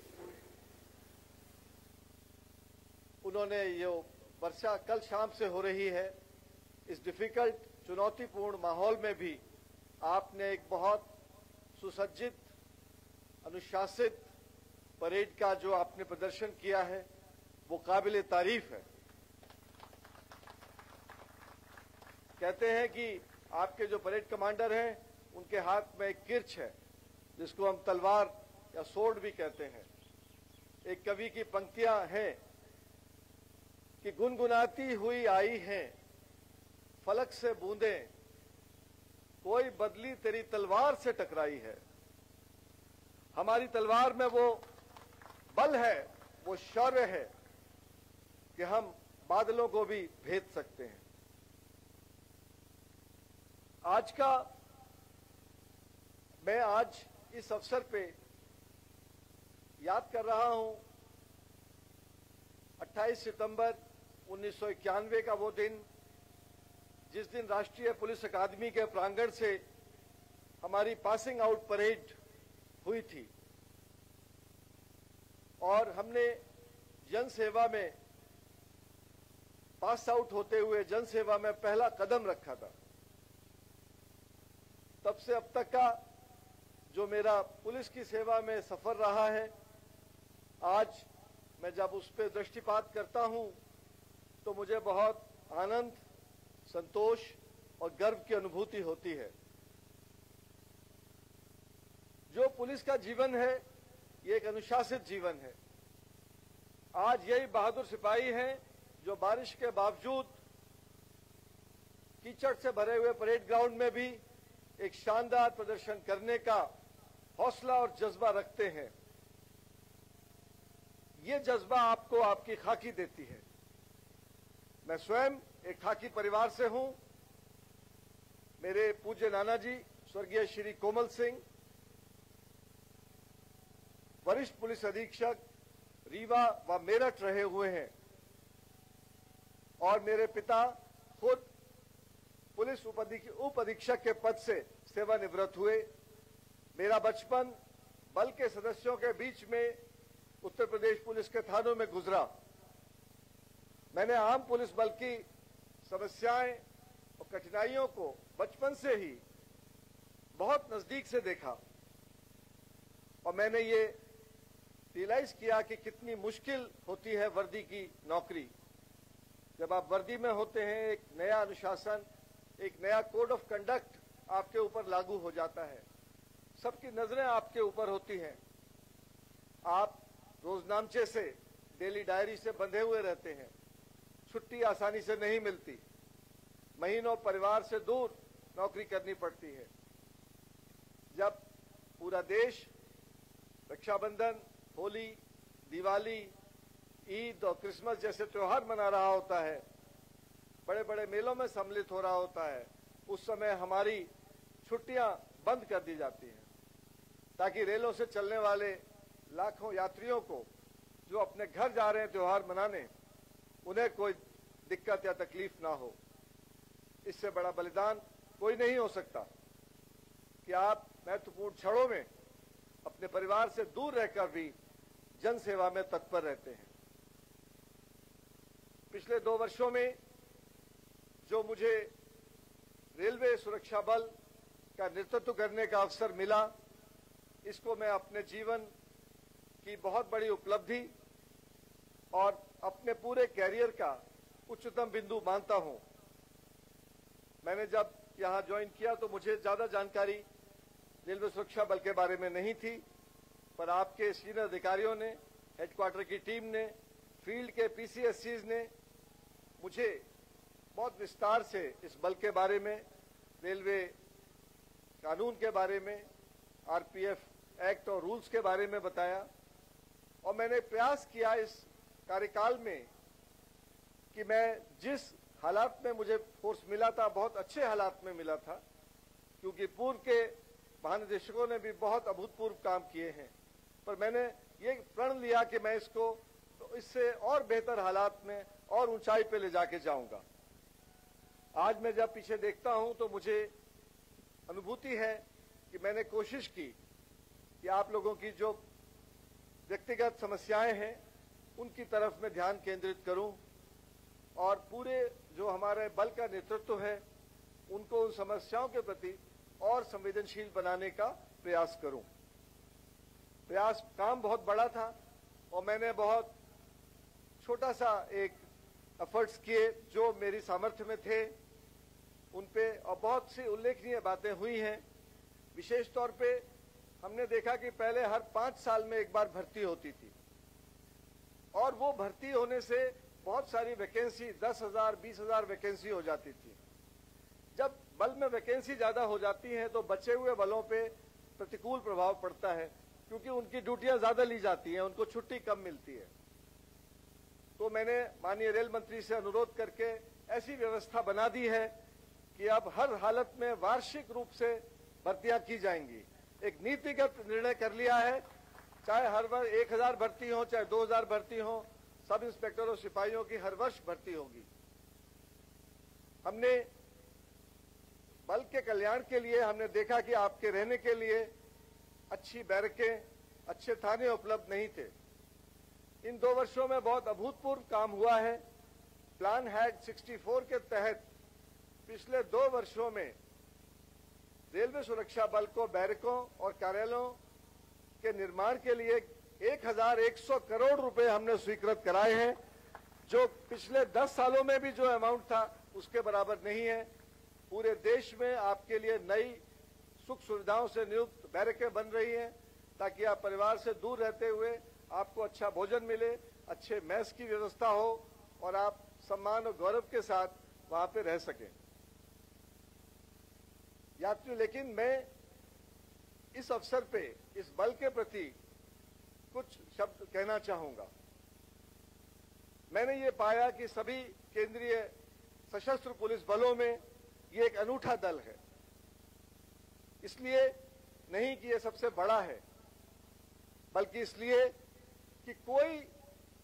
उन्होंने ये वर्षा कल शाम से हो रही है, इस डिफिकल्ट चुनौतीपूर्ण माहौल में भी आपने एक बहुत सुसज्जित अनुशासित परेड का जो आपने प्रदर्शन किया है वो काबिले तारीफ है। कहते हैं कि आपके जो परेड कमांडर हैं उनके हाथ में एक किर्च है जिसको हम तलवार या सोर्ड भी कहते हैं। एक कवि की पंक्तियां हैं कि गुनगुनाती हुई आई हैं फलक से बूंदें, कोई बदली तेरी तलवार से टकराई है। हमारी तलवार में वो बल है, वो शौर्य है कि हम बादलों को भी भेद सकते हैं। मैं आज इस अवसर पे याद कर रहा हूं 28 सितंबर 1991 का वो दिन जिस दिन राष्ट्रीय पुलिस अकादमी के प्रांगण से हमारी पासिंग आउट परेड हुई थी और हमने जनसेवा में पास आउट होते हुए जनसेवा में पहला कदम रखा था। तब से अब तक का जो मेरा पुलिस की सेवा में सफर रहा है, आज मैं जब उस पर दृष्टिपात करता हूं तो मुझे बहुत आनंद, संतोष और गर्व की अनुभूति होती है। जो पुलिस का जीवन है ये एक अनुशासित जीवन है। आज यही बहादुर सिपाही हैं जो बारिश के बावजूद कीचड़ से भरे हुए परेड ग्राउंड में भी एक शानदार प्रदर्शन करने का हौसला और जज्बा रखते हैं। ये जज्बा आपको आपकी खाकी देती है। मैं स्वयं एक खाकी परिवार से हूं। मेरे पूज्य नाना जी स्वर्गीय श्री कोमल सिंह वरिष्ठ पुलिस अधीक्षक रीवा व मेरठ रहे हुए हैं और मेरे पिता खुद पुलिस उप अधीक्षक के पद से सेवानिवृत्त हुए। मेरा बचपन बल के सदस्यों के बीच में उत्तर प्रदेश पुलिस के थानों में गुजरा। मैंने आम पुलिस बल की समस्याएं और कठिनाइयों को बचपन से ही बहुत नजदीक से देखा और मैंने ये रियलाइज किया कि कितनी मुश्किल होती है वर्दी की नौकरी। जब आप वर्दी में होते हैं एक नया अनुशासन, एक नया कोड ऑफ कंडक्ट आपके ऊपर लागू हो जाता है। सबकी नजरें आपके ऊपर होती हैं। आप रोजनामचे से, डेली डायरी से बंधे हुए रहते हैं। छुट्टी आसानी से नहीं मिलती। महीनों परिवार से दूर नौकरी करनी पड़ती है। जब पूरा देश रक्षाबंधन, होली, दिवाली, ईद और क्रिसमस जैसे त्योहार मना रहा होता है, बड़े बड़े मेलों में सम्मिलित हो रहा होता है, उस समय हमारी छुट्टियां बंद कर दी जाती हैं ताकि रेलों से चलने वाले लाखों यात्रियों को जो अपने घर जा रहे हैं त्योहार मनाने, उन्हें कोई दिक्कत या तकलीफ ना हो। इससे बड़ा बलिदान कोई नहीं हो सकता कि आप महत्वपूर्ण क्षणों में अपने परिवार से दूर रहकर भी जन सेवा में तत्पर रहते हैं। पिछले 2 वर्षों में जो मुझे रेलवे सुरक्षा बल का नेतृत्व करने का अवसर मिला, इसको मैं अपने जीवन की बहुत बड़ी उपलब्धि और अपने पूरे कैरियर का उच्चतम बिंदु मानता हूं। मैंने जब यहां ज्वाइन किया तो मुझे ज्यादा जानकारी रेलवे सुरक्षा बल के बारे में नहीं थी, पर आपके सीनियर अधिकारियों ने, हेडक्वार्टर की टीम ने, फील्ड के पीसीएससीज ने मुझे बहुत विस्तार से इस बल के बारे में, रेलवे कानून के बारे में, आरपीएफ एक्ट और रूल्स के बारे में बताया और मैंने प्रयास किया इस कार्यकाल में कि मैं जिस हालात में मुझे फोर्स मिला था, बहुत अच्छे हालात में मिला था, क्योंकि पूर्व के महानिदेशकों ने भी बहुत अभूतपूर्व काम किए हैं, पर मैंने ये प्रण लिया कि मैं इसको तो इससे और बेहतर हालात में और ऊंचाई पे ले जाके जाऊंगा। आज मैं जब पीछे देखता हूं तो मुझे अनुभूति है कि मैंने कोशिश की कि कि आप लोगों की जो व्यक्तिगत समस्याएं हैं उनकी तरफ मैं ध्यान केंद्रित करूं और पूरे जो हमारे बल का नेतृत्व है उनको उन समस्याओं के प्रति और संवेदनशील बनाने का प्रयास करूं। काम बहुत बड़ा था और मैंने बहुत छोटा सा एक एफर्ट्स किए जो मेरी सामर्थ्य में थे उन पे, और बहुत सी उल्लेखनीय बातें हुई हैं। विशेष तौर पे हमने देखा कि पहले हर 5 साल में एक बार भर्ती होती थी और वो भर्ती होने से बहुत सारी वैकेंसी 10,000 20,000 वैकेंसी हो जाती थी। जब बल में वैकेंसी ज्यादा हो जाती है तो बचे हुए बलों पे प्रतिकूल प्रभाव पड़ता है क्योंकि उनकी ड्यूटियां ज्यादा ली जाती हैं, उनको छुट्टी कम मिलती है। तो मैंने माननीय रेल मंत्री से अनुरोध करके ऐसी व्यवस्था बना दी है कि अब हर हालत में वार्षिक रूप से भर्तियां की जाएंगी। एक नीतिगत निर्णय कर लिया है, चाहे हर वर्ष 1,000 भर्ती हो चाहे 2,000 भर्ती हो, सब इंस्पेक्टर और सिपाहियों की हर वर्ष भर्ती होगी। हमने बल के कल्याण के लिए हमने देखा कि आपके रहने के लिए अच्छी बैरकें, अच्छे थाने उपलब्ध नहीं थे। इन 2 वर्षों में बहुत अभूतपूर्व काम हुआ है। प्लान हैड 64 के तहत पिछले 2 वर्षों में रेलवे सुरक्षा बल को बैरकों और कार्यालयों के निर्माण के लिए 1,100 करोड़ रुपए हमने स्वीकृत कराए हैं, जो पिछले 10 सालों में भी जो अमाउंट था उसके बराबर नहीं है। पूरे देश में आपके लिए नई सुख सुविधाओं से नियुक्त बैरकें बन रही हैं ताकि आप परिवार से दूर रहते हुए आपको अच्छा भोजन मिले, अच्छे मैस की व्यवस्था हो और आप सम्मान और गौरव के साथ वहां पे रह सकें। यात्रियों, लेकिन मैं इस अवसर पे इस बल के प्रति कुछ शब्द कहना चाहूंगा। मैंने ये पाया कि सभी केंद्रीय सशस्त्र पुलिस बलों में ये एक अनूठा दल है। इसलिए नहीं कि ये सबसे बड़ा है, बल्कि इसलिए कि कोई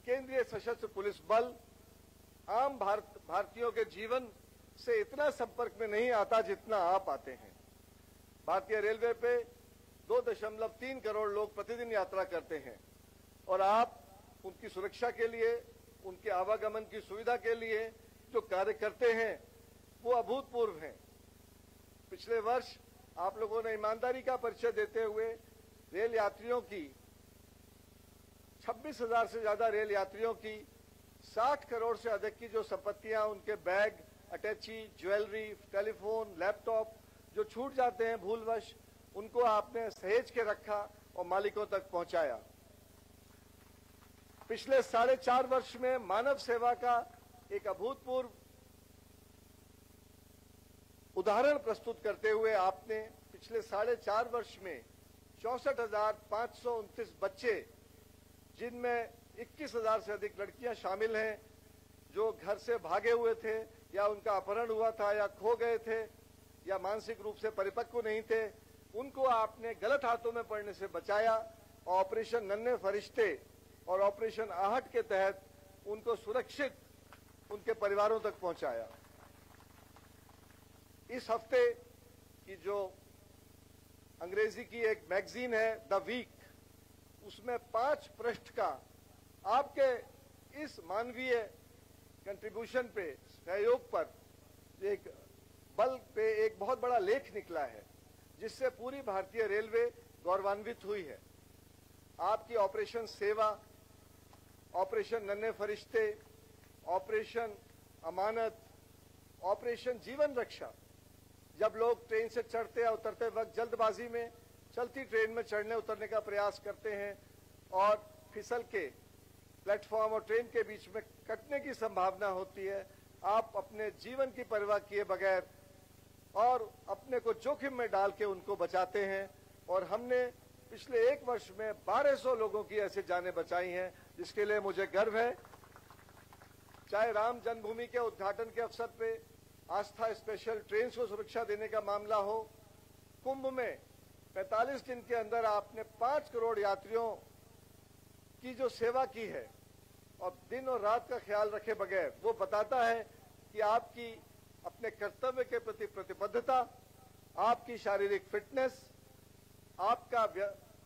केंद्रीय सशस्त्र पुलिस बल आम भारतीयों के जीवन से इतना संपर्क में नहीं आता जितना आप आते हैं। भारतीय रेलवे पे 2.3 करोड़ लोग प्रतिदिन यात्रा करते हैं और आप उनकी सुरक्षा के लिए, उनके आवागमन की सुविधा के लिए जो कार्य करते हैं वो अभूतपूर्व हैं। पिछले वर्ष आप लोगों ने ईमानदारी का परिचय देते हुए रेल यात्रियों की 26,000 से ज्यादा रेल यात्रियों की 60 करोड़ से अधिक की जो संपत्तियां, उनके बैग, अटैची, ज्वेलरी, टेलीफोन, लैपटॉप जो छूट जाते हैं भूलवश, उनको आपने सहेज के रखा और मालिकों तक पहुंचाया। पिछले 4.5 वर्ष में मानव सेवा का एक अभूतपूर्व उदाहरण प्रस्तुत करते हुए आपने पिछले 4.5 वर्ष में 64,529 बच्चे, जिनमें 21,000 से अधिक लड़कियां शामिल हैं, जो घर से भागे हुए थे या उनका अपहरण हुआ था या खो गए थे या मानसिक रूप से परिपक्व नहीं थे, उनको आपने गलत हाथों में पड़ने से बचाया। ऑपरेशन नन्हे फरिश्ते और ऑपरेशन आहट के तहत उनको सुरक्षित उनके परिवारों तक पहुंचाया। इस हफ्ते की जो अंग्रेजी की एक मैगजीन है द वीक, उसमें 5 पृष्ठ का आपके इस मानवीय कंट्रीब्यूशन पे, सहयोग पर, एक बल पे एक बहुत बड़ा लेख निकला है जिससे पूरी भारतीय रेलवे गौरवान्वित हुई है। आपकी ऑपरेशन सेवा, ऑपरेशन नन्हे फरिश्ते, ऑपरेशन अमानत, ऑपरेशन जीवन रक्षा, जब लोग ट्रेन से चढ़ते या उतरते वक्त जल्दबाजी में चलती ट्रेन में चढ़ने उतरने का प्रयास करते हैं और फिसल के प्लेटफॉर्म और ट्रेन के बीच में कटने की संभावना होती है, आप अपने जीवन की परवाह किए बगैर और अपने को जोखिम में डाल के उनको बचाते हैं। और हमने पिछले 1 वर्ष में 1200 लोगों की ऐसे जानें बचाई हैं, जिसके लिए मुझे गर्व है। चाहे राम जन्मभूमि के उद्घाटन के अवसर पे आस्था स्पेशल ट्रेन को सुरक्षा देने का मामला हो, कुंभ में 45 दिन के अंदर आपने 5 करोड़ यात्रियों की जो सेवा की है और दिन और रात का ख्याल रखे बगैर, वो बताता है कि आपकी अपने कर्तव्य के प्रति प्रतिबद्धता, आपकी शारीरिक फिटनेस, आपका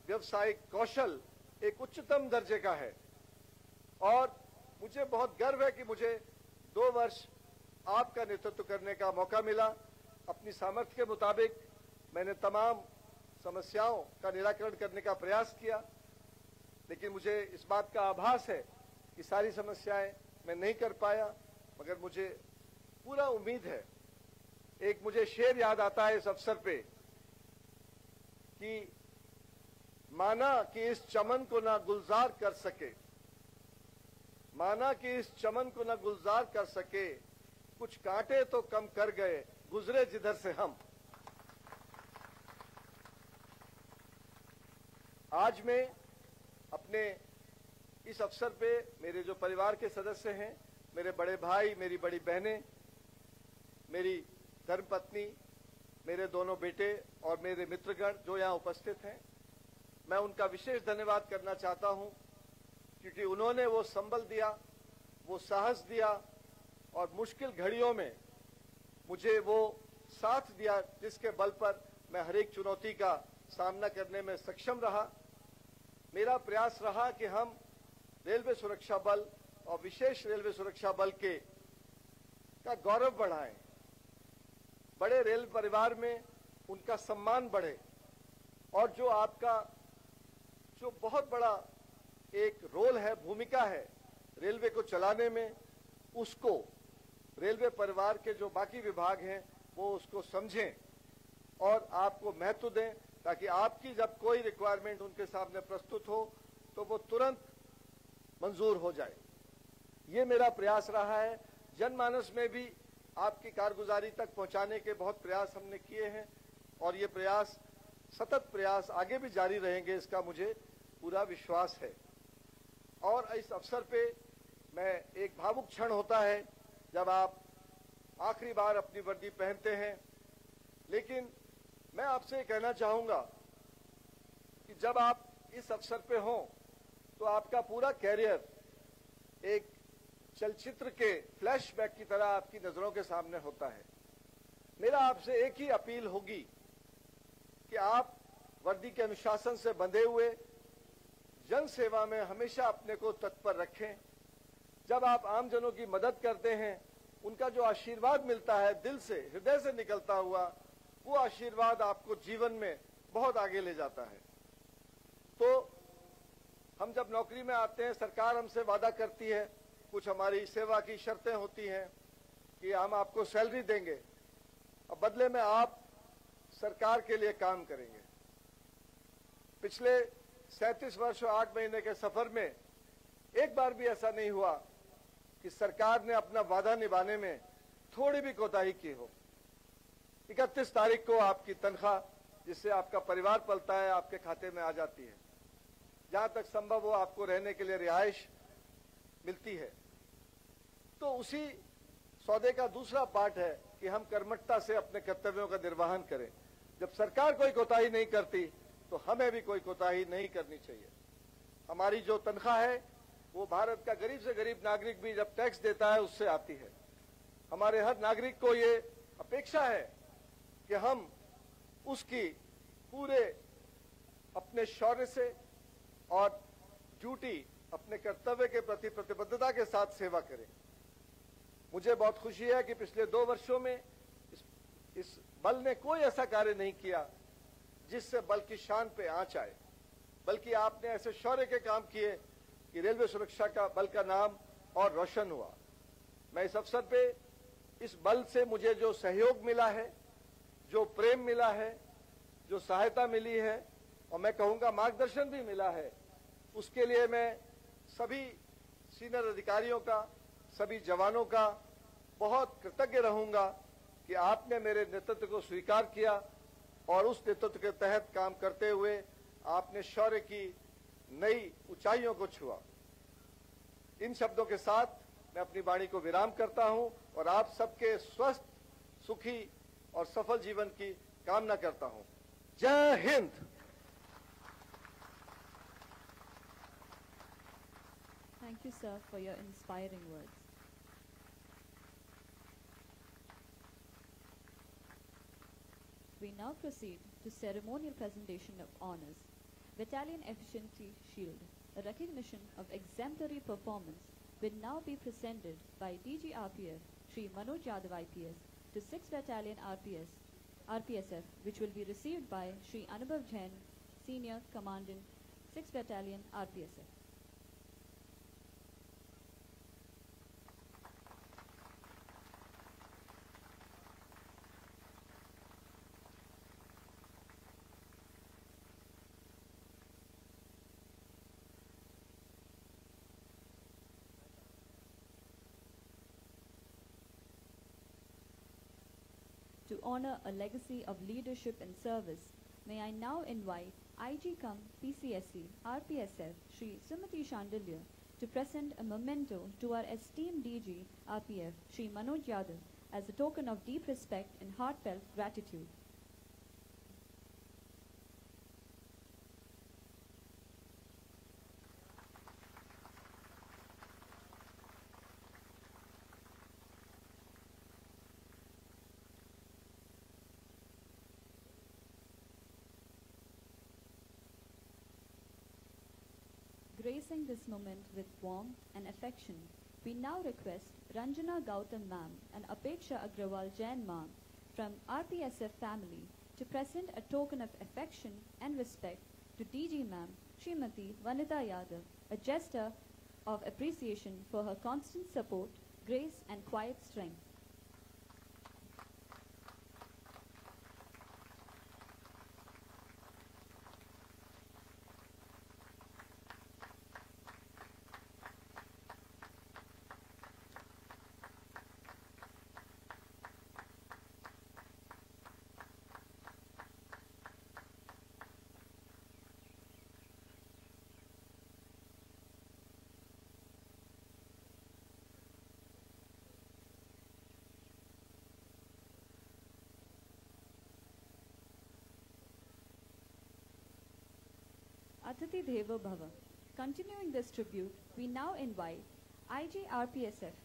व्यवसायिक कौशल एक उच्चतम दर्जे का है और मुझे बहुत गर्व है कि मुझे 2 वर्ष आपका नेतृत्व करने का मौका मिला। अपनी सामर्थ्य के मुताबिक मैंने तमाम समस्याओं का निराकरण करने का प्रयास किया, लेकिन मुझे इस बात का आभास है कि सारी समस्याएं मैं नहीं कर पाया, मगर मुझे पूरा उम्मीद है। एक मुझे शेर याद आता है इस अवसर पे कि माना कि इस चमन को ना गुलजार कर सके, माना कि इस चमन को ना गुलजार कर सके, कुछ कांटे तो कम कर गए गुजरे जिधर से हम। आज मैं अपने इस अवसर पे मेरे जो परिवार के सदस्य हैं, मेरे बड़े भाई, मेरी बड़ी बहनें, मेरी धर्मपत्नी, मेरे दोनों बेटे और मेरे मित्रगण जो यहाँ उपस्थित हैं, मैं उनका विशेष धन्यवाद करना चाहता हूं, क्योंकि उन्होंने वो संबल दिया, वो साहस दिया और मुश्किल घड़ियों में मुझे वो साथ दिया जिसके बल पर मैं हर एक चुनौती का सामना करने में सक्षम रहा। मेरा प्रयास रहा कि हम रेलवे सुरक्षा बल और विशेष रेलवे सुरक्षा बल का गौरव बढ़ाएं, बड़े रेल परिवार में उनका सम्मान बढ़े और जो आपका जो बहुत बड़ा एक रोल है, भूमिका है रेलवे को चलाने में, उसको रेलवे परिवार के जो बाकी विभाग हैं वो उसको समझें और आपको महत्व दें, ताकि आपकी जब कोई रिक्वायरमेंट उनके सामने प्रस्तुत हो तो वो तुरंत मंजूर हो जाए। ये मेरा प्रयास रहा है। जनमानस में भी आपकी कारगुजारी तक पहुंचाने के बहुत प्रयास हमने किए हैं और ये प्रयास, सतत प्रयास आगे भी जारी रहेंगे, इसका मुझे पूरा विश्वास है। और इस अवसर पे मैं एक भावुक क्षण होता है जब आप आखिरी बार अपनी वर्दी पहनते हैं, लेकिन मैं आपसे कहना चाहूंगा कि जब आप इस अवसर पे हों तो आपका पूरा कैरियर एक चलचित्र के फ्लैशबैक की तरह आपकी नजरों के सामने होता है। मेरा आपसे एक ही अपील होगी कि आप वर्दी के अनुशासन से बंधे हुए जन सेवा में हमेशा अपने को तत्पर रखें। जब आप आमजनों की मदद करते हैं, उनका जो आशीर्वाद मिलता है दिल से, हृदय से निकलता हुआ, वो आशीर्वाद आपको जीवन में बहुत आगे ले जाता है। तो हम जब नौकरी में आते हैं, सरकार हमसे वादा करती है, कुछ हमारी सेवा की शर्तें होती हैं कि हम आपको सैलरी देंगे और बदले में आप सरकार के लिए काम करेंगे। पिछले 37 वर्ष और 8 महीने के सफर में एक बार भी ऐसा नहीं हुआ कि सरकार ने अपना वादा निभाने में थोड़ी भी कोताही की हो। 31 तारीख को आपकी तनख्वाह, जिससे आपका परिवार पलता है, आपके खाते में आ जाती है। जहां तक संभव हो आपको रहने के लिए रिहाइश मिलती है। तो उसी सौदे का दूसरा पार्ट है कि हम कर्मठता से अपने कर्तव्यों का निर्वहन करें। जब सरकार कोई कोताही नहीं करती तो हमें भी कोई कोताही नहीं करनी चाहिए। हमारी जो तनख्वाह है वो भारत का गरीब से गरीब नागरिक भी जब टैक्स देता है उससे आती है। हमारे हर नागरिक को ये अपेक्षा है कि हम उसकी पूरे अपने शौर्य से और ड्यूटी, अपने कर्तव्य के प्रति प्रतिबद्धता के साथ सेवा करें। मुझे बहुत खुशी है कि पिछले 2 वर्षों में इस बल ने कोई ऐसा कार्य नहीं किया जिससे बल की शान पे आंच आए, बल्कि आपने ऐसे शौर्य के काम किए कि रेलवे सुरक्षा का बल का नाम और रोशन हुआ। मैं इस अवसर पे इस बल से मुझे जो सहयोग मिला है, जो प्रेम मिला है, जो सहायता मिली है और मैं कहूंगा मार्गदर्शन भी मिला है, उसके लिए मैं सभी सीनियर अधिकारियों का, सभी जवानों का बहुत कृतज्ञ रहूंगा कि आपने मेरे नेतृत्व को स्वीकार किया और उस नेतृत्व के तहत काम करते हुए आपने शौर्य की नई ऊंचाइयों को छुआ। इन शब्दों के साथ मैं अपनी वाणी को विराम करता हूं और आप सबके स्वस्थ, सुखी और सफल जीवन की कामना करता हूं। जय Hind.
Thank you, sir, for your inspiring words. We now proceed to ceremonial presentation of honors. Battalion Efficiency Shield, a recognition of exemplary performance, will now be presented by DG RPF Shri Manoj Yadav IPS to 6th Battalion RPSF, which will be received by Shri Anubhav Jain, Senior Commandant, 6th Battalion RPSF. To honor a legacy of leadership and service, may I now invite IG cum PCSE RPSF Shri Sumati Shandilya to present a memento to our esteemed DG RPF Shri Manoj Yadav as a token of deep respect and heartfelt gratitude. Gracing this moment with warmth and affection, we now request Ranjana Gautam ma'am and Apeksha Agrawal Jain ma'am from RPSF family to present a token of affection and respect to DG ma'am Srimati Vanita Yadav, a gesture of appreciation for her constant support, grace and quiet strength. Atati Deva Bhava. Continuing this tribute, we now invite IG RPSF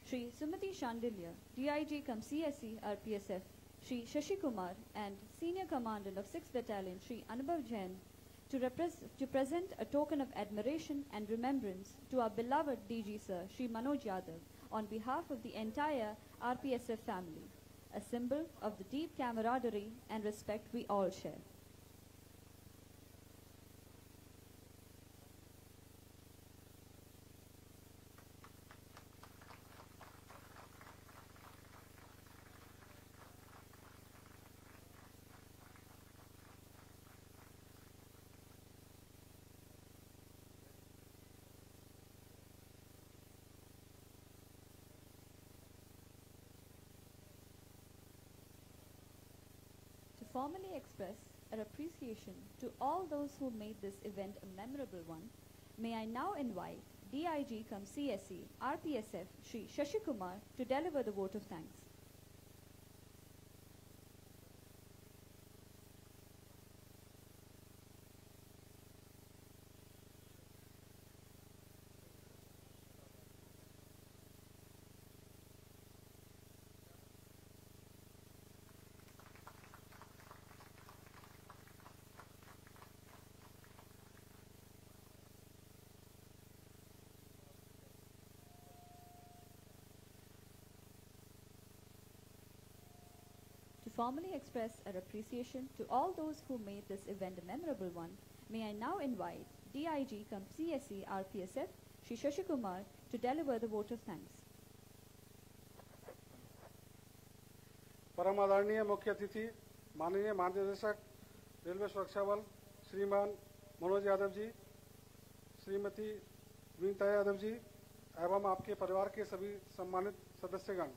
Shri Sumati Shandilya, DIG cum CSE RPSF Shri Shashi Kumar and Senior Commandant of 6th Battalion Shri Anubhav Jain to present a token of admiration and remembrance to our beloved DG Sir Shri Manoj Yadav on behalf of the entire RPSF family, a symbol of the deep camaraderie and respect we all share. To formally express our appreciation to all those who made this event a memorable one, may I now invite DIG cum CSE RPSF Shri Shashi Kumar to deliver the vote of thanks. To formally express our appreciation to all those who made this event a memorable one, may I now invite DIG cum CSE RPSF Shri Shashi Kumar to deliver the vote of thanks.
परम आदरणीय मुख्य अतिथि माननीय महानिदेशक रेलवे सुरक्षा बल श्रीमान मनोज यादव जी, श्रीमती विनीता यादव जी एवं आपके परिवार के सभी सम्मानित सदस्यगण,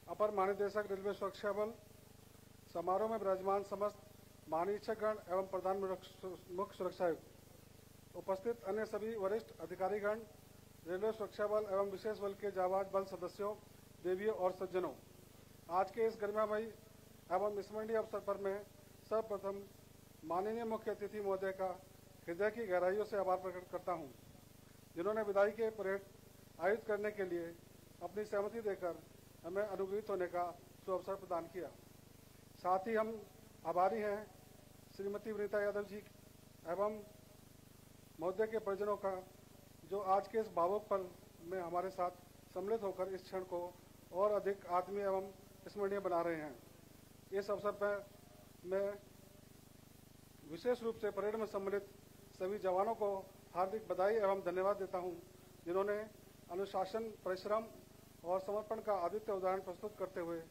अपर महानिदेशक रेलवे सुरक्षा बल, समारोह में विराजमान समस्त महानिरीक्षकगण एवं प्रधान मुख्य सुरक्षा आयुक्त, उपस्थित अन्य सभी वरिष्ठ अधिकारीगण, रेलवे सुरक्षा बल एवं विशेष बल के जाबाज बल सदस्यों, देवियों और सज्जनों, आज के इस गरिमामयी एवं स्मरणीय अवसर पर मैं सर्वप्रथम माननीय मुख्य अतिथि महोदय का हृदय की गहराइयों से आभार प्रकट करता हूं, जिन्होंने विदाई के परेड आयोजित करने के लिए अपनी सहमति देकर हमें अनुग्रहित होने का सुअवसर प्रदान किया। साथ ही हम आभारी हैं श्रीमती विनीता यादव जी एवं महोदय के परिजनों का जो आज के इस भावुक पल में हमारे साथ सम्मिलित होकर इस क्षण को और अधिक आत्मीय एवं स्मरणीय बना रहे हैं। इस अवसर पर मैं विशेष रूप से परेड में सम्मिलित सभी जवानों को हार्दिक बधाई एवं धन्यवाद देता हूं, जिन्होंने अनुशासन, परिश्रम और समर्पण का अद्वितीय उदाहरण प्रस्तुत करते हुए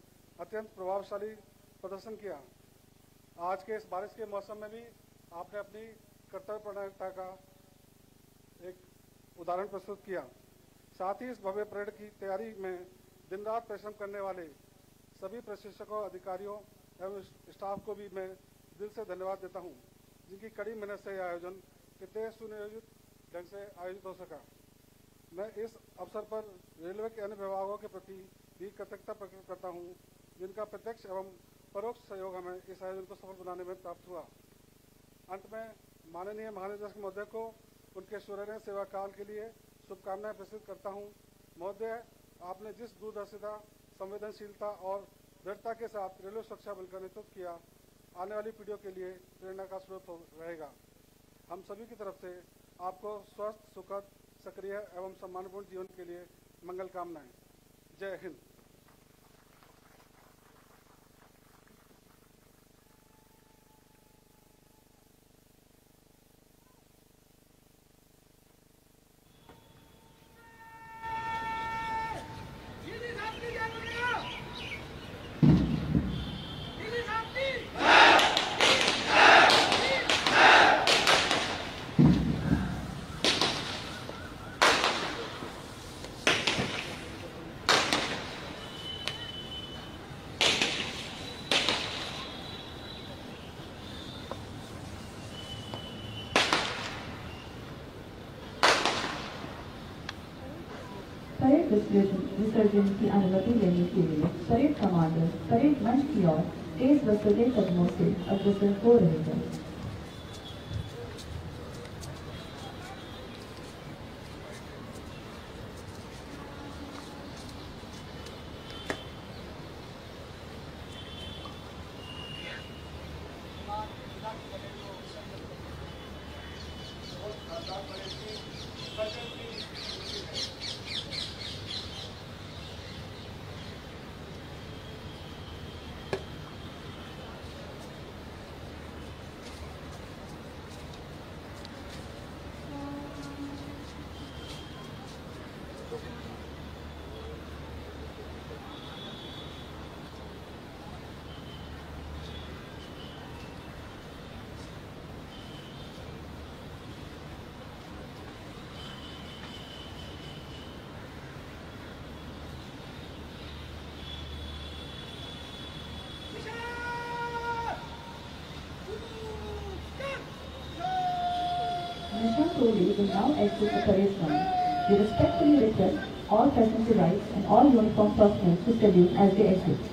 अत्यंत प्रभावशाली प्रदर्शन किया। आज के इस बारिश के मौसम में भी आपने अपनी कर्तव्यपरायणता का एक उदाहरण प्रस्तुत किया। साथ ही इस भव्य परेड की तैयारी में दिन रात परिश्रम करने वाले सभी प्रशिक्षकों, अधिकारियों एवं स्टाफ को भी मैं दिल से धन्यवाद देता हूं, जिनकी कड़ी मेहनत से यह आयोजन कितने सुनियोजित ढंग से आयोजित हो सका। मैं इस अवसर पर रेलवे के अन्य विभागों के प्रति भी कृतज्ञता प्रकट करता हूं, जिनका प्रत्यक्ष एवं परोक्ष सहयोग हमें इस आयोजन को सफल बनाने में प्राप्त हुआ। अंत में माननीय महानिदेशक महोदय को उनके सुनहरे सेवा काल के लिए शुभकामनाएं प्रस्तुत करता हूं। महोदय, आपने जिस दूरदर्शिता, संवेदनशीलता और दृढ़ता के साथ रेलवे सुरक्षा बल का नेतृत्व किया, आने वाली पीढ़ियों के लिए प्रेरणा का स्रोत रहेगा। हम सभी की तरफ से आपको स्वस्थ, सुखद, सक्रिय एवं सम्मानपूर्ण जीवन के लिए मंगल कामनाएं। जय हिंद।
परेड विसर्जन की अनुमति लेने के लिए परेड कमांडर परेड मंच की ओर तेज व सजग कदमों से अग्रसर हो रहे हैं। National Police will now exit the parade ground. We respectfully request all present to rise and all uniformed personnel to salute as they exit.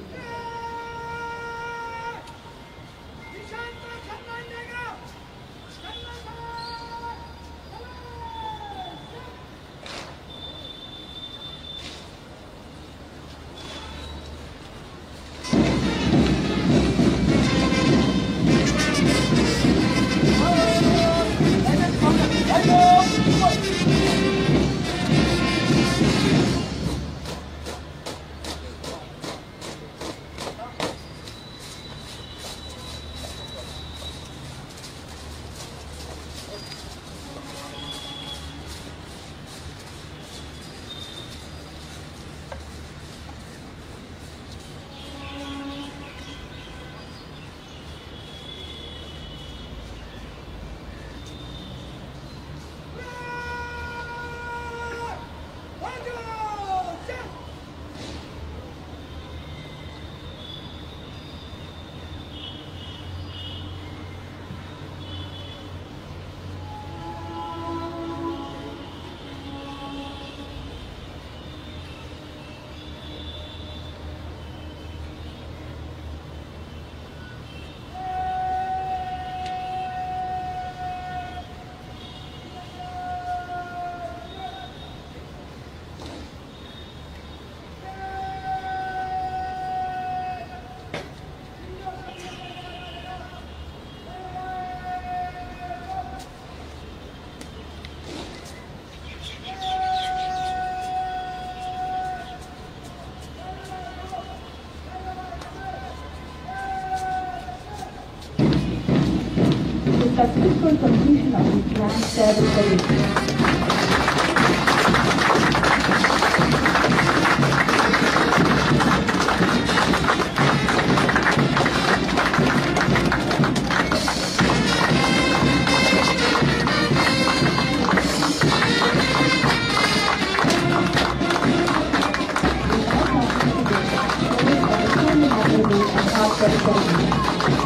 successful completion of this grand travel parade.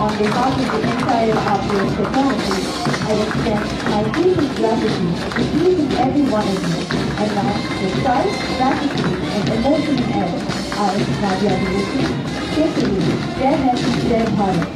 On behalf of the entire RPS fraternity, I extend my deepest gratitude to each and every one of you. And now, with pride, gratitude, and emotional air, I, Nadia Devuti, take to you, Jai Hind, Jai Bharat.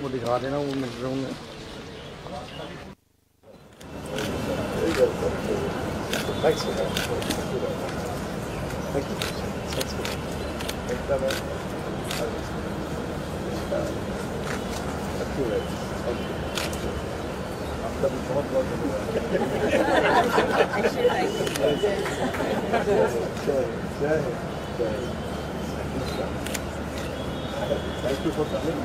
वो दिखा देना वो मिल रहा हूँ मैं।
Thank you for coming.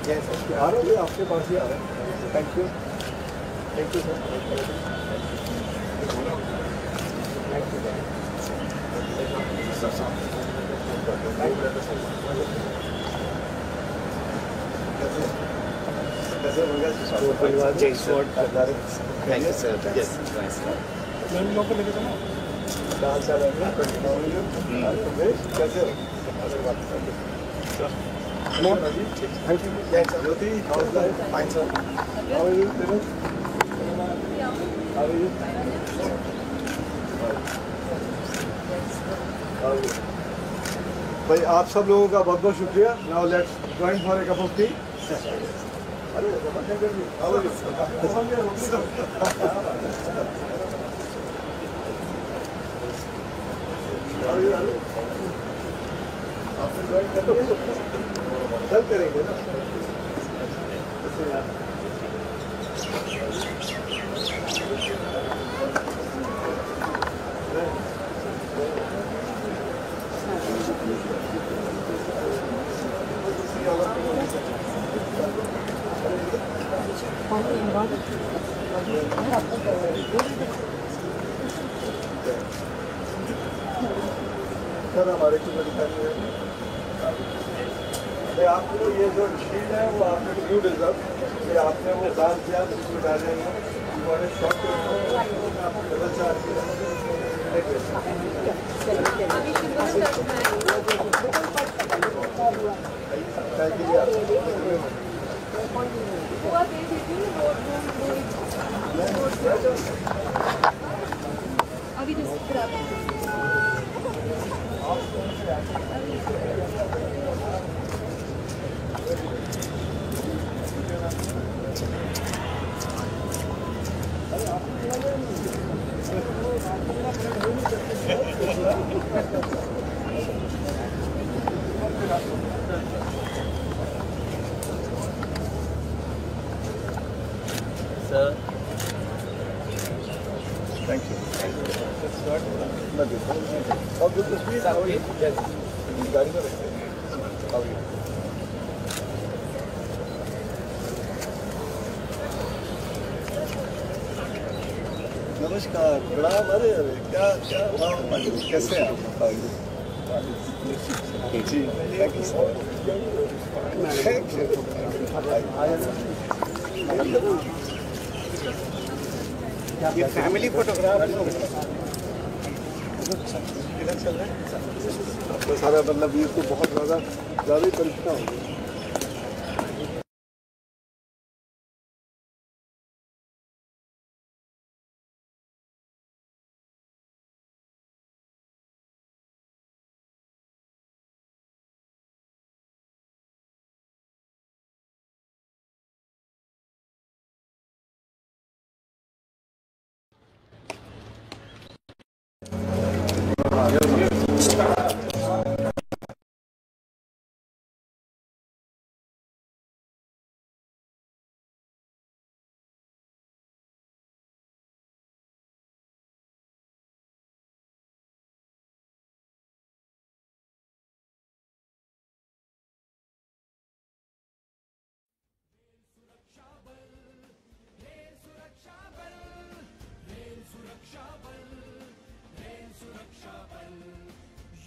Yes, आ रहे हो आपके पास ही आ रहे हैं. Thank you. Thank you, sir.
Thank you, sir. Yes, nice.
कैसे हो? Thank you. Yes, Jyoti, how is life? Fine, sir. How are you? How are you? भाई आप सब लोगों का बहुत बहुत शुक्रिया. Now let's join for a cup of tea. अरे how are you? आपने ज्वाइन कर लिया? कल करेंगे ना? सर हमारे को आपको ये जो शील्ड है वो आपने न्यू डिजर्व ये आपने वो दान किया उसमें डाले हैं short
Sir.
Thank you. Let's start. How good to speak? How are you? Yes. How are you? नमस्कार, प्रणाम. अरे अरे क्या क्या कैसे हैं आप? जी, thank you sir. Thank you.
ये फैमिली फोटोग्राफ
आपका सारा मतलब ये तो बहुत ज़्यादा ही परीक्षा होगी.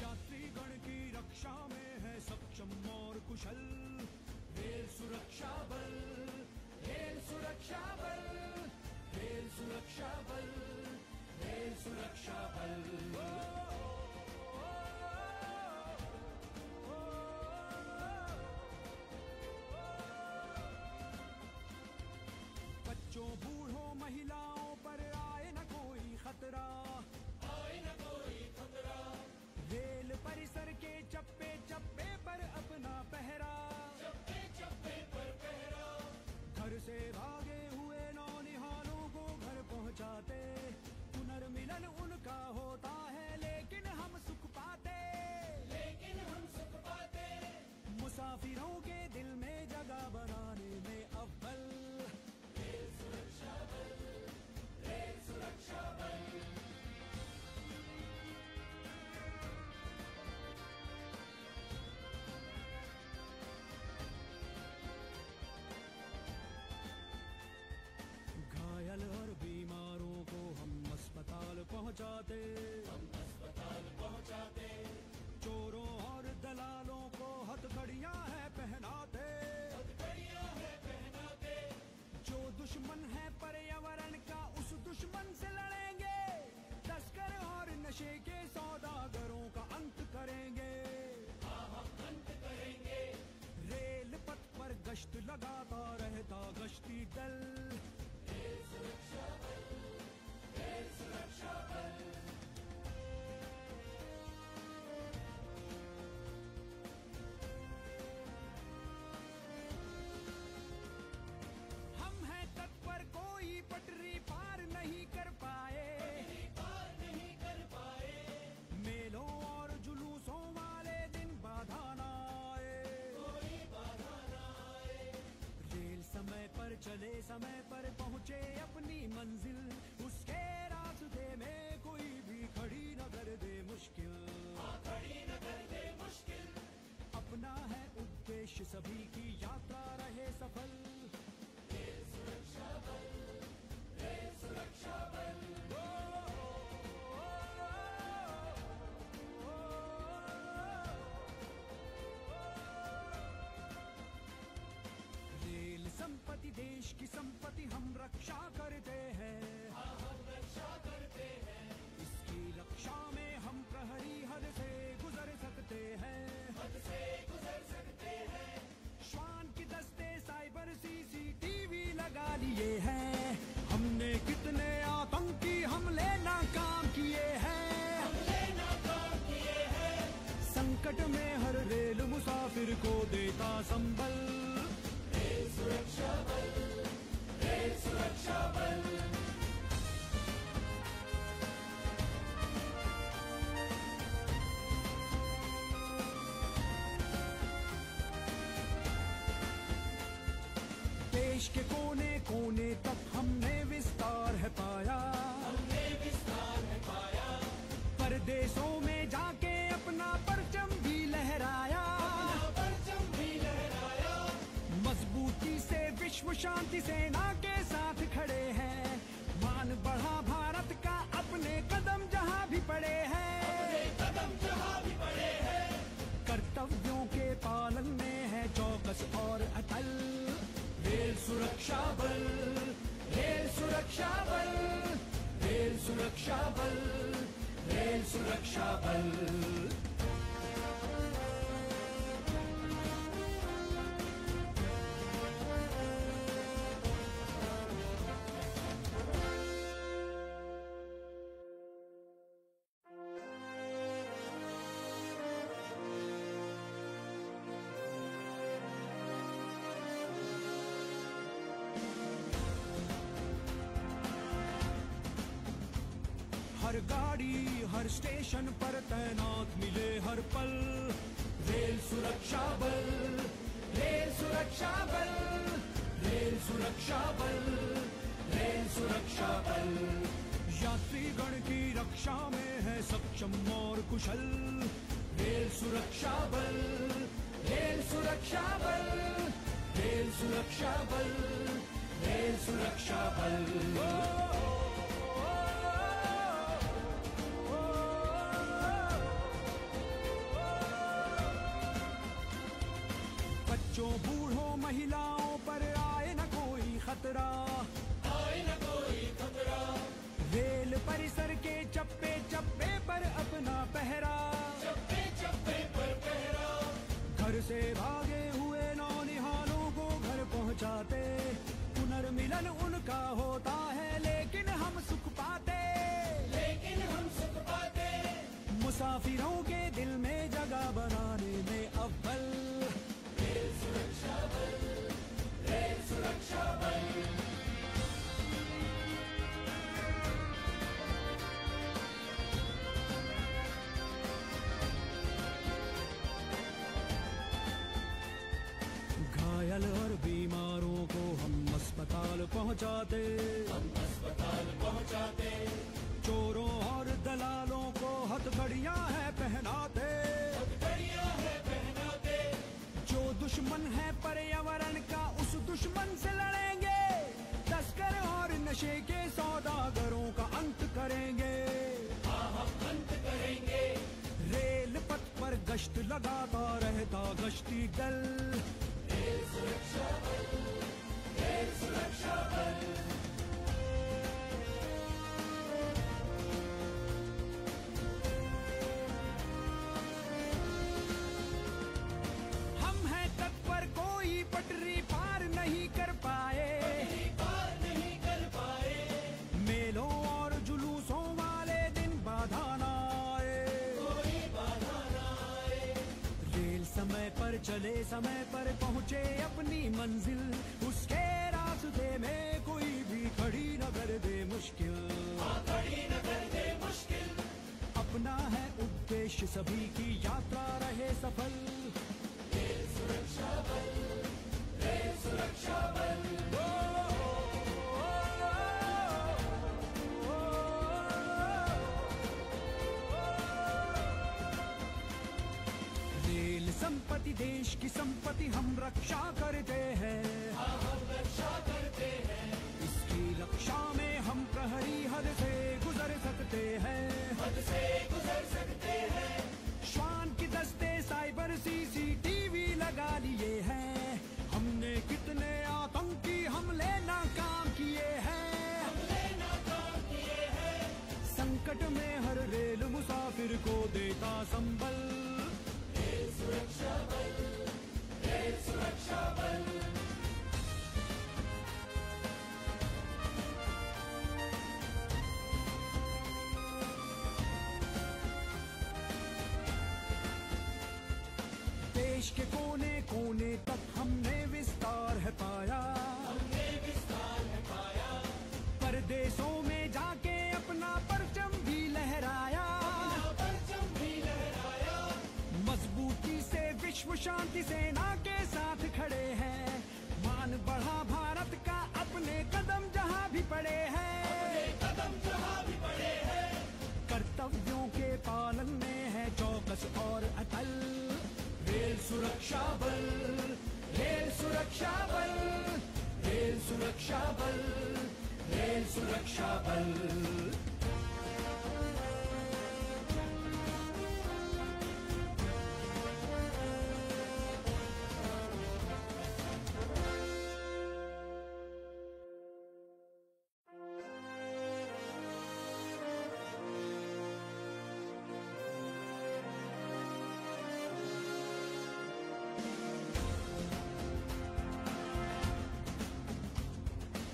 यात्रीगण की रक्षा में है सक्षम और कुशल। रेल सुरक्षा बल, रेल सुरक्षा बल, रेल सुरक्षा बल, रेल सुरक्षा बल। बच्चों बूढ़ों महिलाओं पर आए न कोई खतरा, आए न कोई खतरा। रेल परिसर के चप्पे चप्पे पर अपना पहरा, चप्पे चप्पे पर पहरा। घर से भागे हुए नौनिहालों को घर पहुंचाते, पुनर्मिलन उनका होता है लेकिन हम सुख पाते, लेकिन हम सुख पाते। मुसाफिरों के दिल में जगह बनाने में अव्वल रेल सुरक्षा बल, रेल सुरक्षा बल। घायल और बीमारों को हम अस्पताल पहुंचाते, हम अस्पताल पहुंचाते। चोरों और दलालों को हथकड़ियां है पहनाते, हथकड़ियां है पहनाते। जो दुश्मन है पर्यावरण का उस दुश्मन से लड़ेंगे, तस्कर और नशे के सौदागरों का अंत करेंगे, अंत करेंगे। रेल पथ पर गश्त लगाता रहता गश्ती दल, रेल सुरक्षा बल, रेल सुरक्षा बल। हम हैं तत्पर, कोई पटरी पार नहीं कर पाए, पार नहीं कर पाए। मेलों और जुलूसों वाले दिन बाधा ना आए, कोई बाधा ना आए। रेल समय पर चले, समय पर पहुंचे अपनी मंजिल, उसके रास्ते में कोई भी खड़ी न कर दे मुश्किल, खड़ी न कर दे मुश्किल। अपना है उद्देश्य सभी की यात्रा रहे सफल, रेल सुरक्षा बल, रेल सुरक्षा बल। रेल संपत्ति देश की संपत्ति, हम रक्षा करते हैं, हम रक्षा करते हैं। इसकी रक्षा में हम प्रहरी हद से गुजर सकते हैं, हद से गुजर सकते हैं। श्वान की दस्ते साइबर सीसीटीवी लगा लिए हैं, हमने कितने आतंकी हमले नाकाम किए हैं, हमले नाकाम किए हैं। संकट में हर रेल मुसाफिर को देता संबल, रेल सुरक्षा बल, रेल सुरक्षा बल। देश के कोने कोने तक हमने विस्तार है पाया, हमने विस्तार है पाया। परदेशों में जाके अपना परचम भी लहराया, परचम भी लहराया। मजबूती से विश्व शांति सेना के साथ खड़े हैं, मान बढ़ा भारत का अपने कदम जहां भी पड़े हैं, अपने कदम जहां भी पड़े हैं। कर्तव्यों के पालन में है चौकस और अटल, रेल सुरक्षा बल, रेल सुरक्षा बल, रेल सुरक्षा बल, रेल सुरक्षा बल। हर गाड़ी हर स्टेशन पर तैनात मिले हर पल रेल सुरक्षा बल, रेल सुरक्षा बल, रेल सुरक्षा बल, रेल सुरक्षा बल। यात्रीगण की रक्षा में है सक्षम और कुशल रेल सुरक्षा बल, रेल सुरक्षा बल, रेल सुरक्षा बल, रेल सुरक्षा बल। बच्चों बूढ़ों महिलाओं पर आए न कोई खतरा, आए न कोई खतरा। रेल परिसर के चप्पे चप्पे पर अपना पहरा, चप्पे चप्पे पर पहरा। घर से भागे हुए नौनिहालों को घर पहुंचाते, पुनर्मिलन उनका होता है लेकिन हम सुख पाते, लेकिन हम सुख पाते। मुसाफिरों के दिल में जगह बनाने में अव्वल रेल सुरक्षा बल, रेल सुरक्षा बल। घायल और बीमारों को हम अस्पताल पहुंचाते, हम अस्पताल पहुंचाते। चोरों और दलालों को हथकड़ियां है पहनाते, हथकड़ियां है पहनाते। जो दुश्मन है पर्यावरण का उस दुश्मन से लड़ेंगे, तस्कर और नशे के सौदागरों का अंत करेंगे, हम अंत करेंगे। रेल पथ पर गश्त लगाता रहता गश्ती दल रेल सुरक्षा बल, रेल सुरक्षा बल। हम हैं तत्पर कोई पटरी पार नहीं कर पाए, पार नहीं कर पाए। मेलों और जुलूसों वाले दिन बाधा ना आए, कोई बाधा ना आए। रेल समय पर चले समय पर पहुँचे अपनी मंजिल, उसके रास्ते में कोई भी खड़ी न कर दे मुश्किल, खड़ी न कर दे मुश्किल। अपना है उद्देश्य सभी की यात्रा रहे सफल रेल सुरक्षा बल, रेल सुरक्षा बल। रेल संपत्ति देश की संपत्ति हम रक्षा करते हैं, हम रक्षा करते हैं। इसकी रक्षा में हम प्रहरी हद से गुजर सकते हैं, हद से गुजर सकते हैं। श्वान की दस्ते साइबर CCTV लगा लिए हैं, हमने कितने आतंकी हमले नाकाम किए हैं, हमले नाकाम किए हैं। संकट में हर रेल मुसाफिर को देता संबल रेल सुरक्षा बल, रेल सुरक्षा बल। देश के कोने कोने तक हमने विस्तार है पाया, हमने विस्तार है पाया। परदेशों में जाके अपना परचम भी लहराया, अपना परचम भी लहराया। मजबूती से विश्व शांति सेना के साथ खड़े हैं, मान बढ़ा भारत का अपने कदम जहां भी पड़े हैं, अपने कदम जहां भी पड़े हैं। कर्तव्यों के पालन में है चौकस और अटल रेल सुरक्षा बल, रेल सुरक्षा बल, रेल सुरक्षा बल, रेल सुरक्षा बल।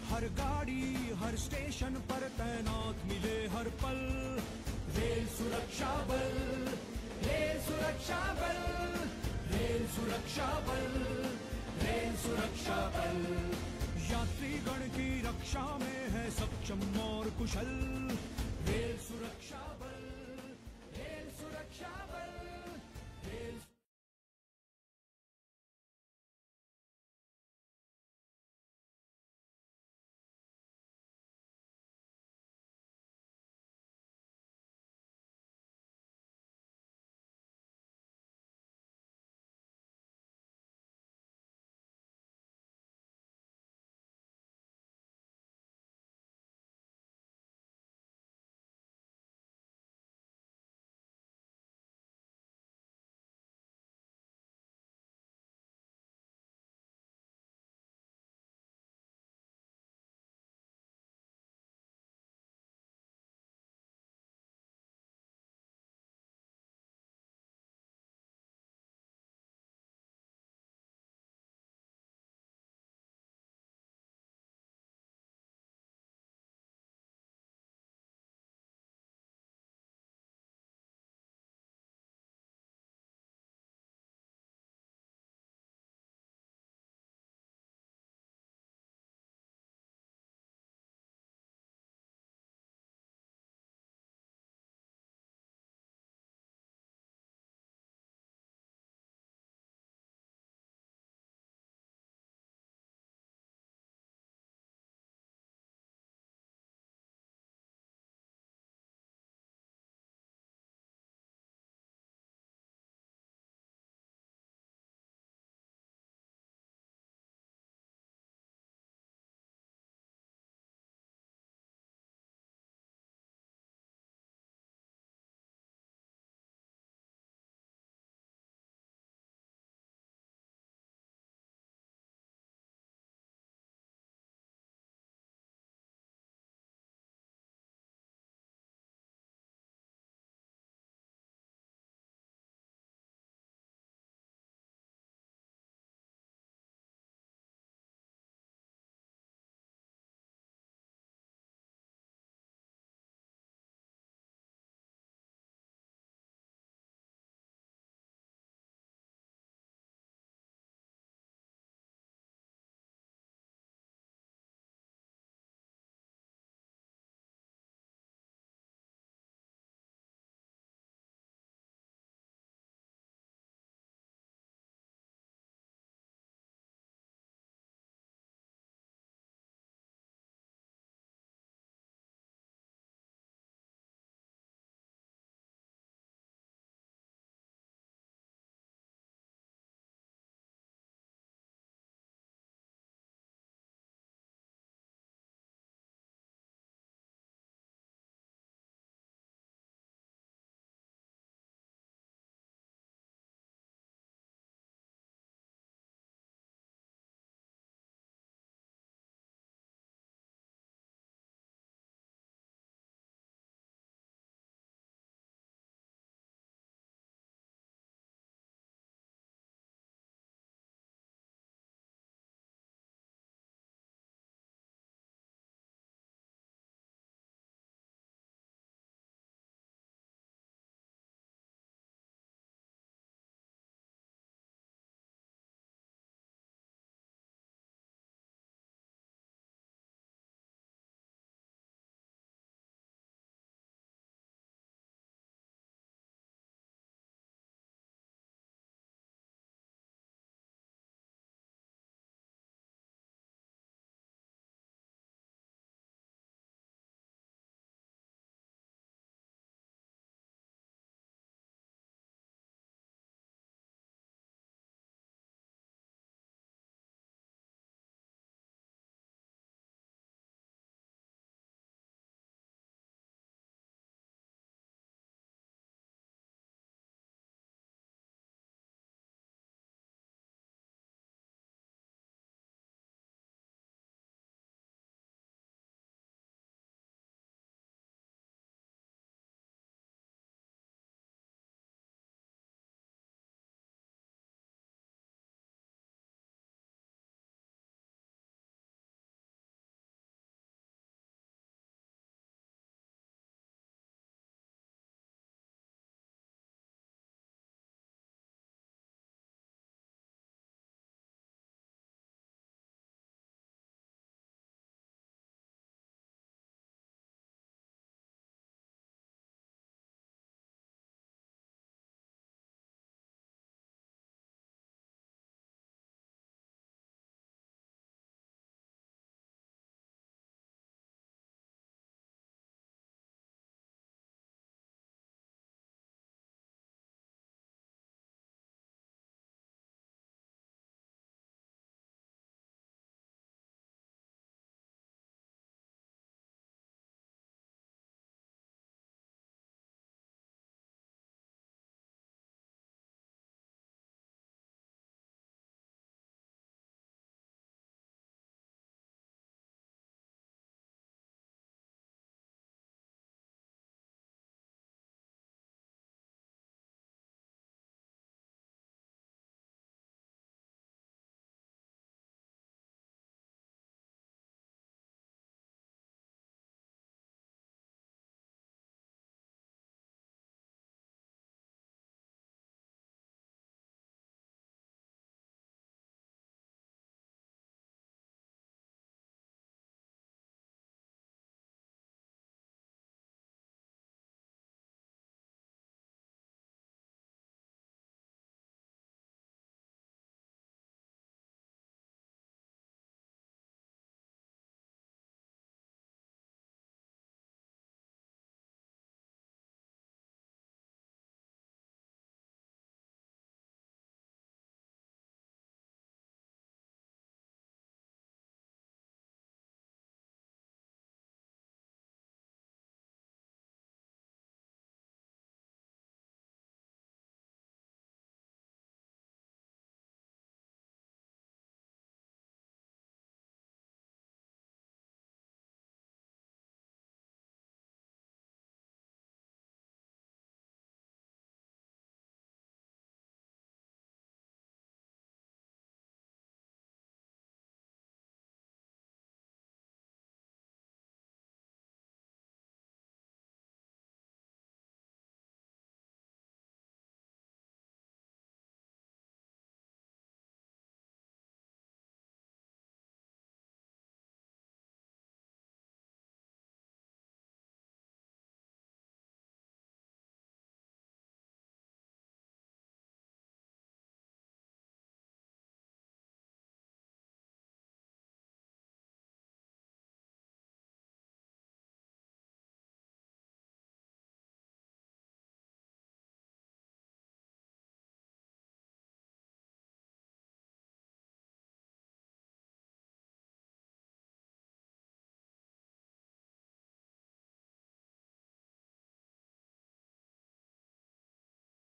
हर गाड़ी हर स्टेशन पर तैनात मिले हर पल रेल सुरक्षा बल, रेल सुरक्षा बल, रेल सुरक्षा बल, रेल सुरक्षा बल। यात्रीगण की रक्षा में है सक्षम और कुशल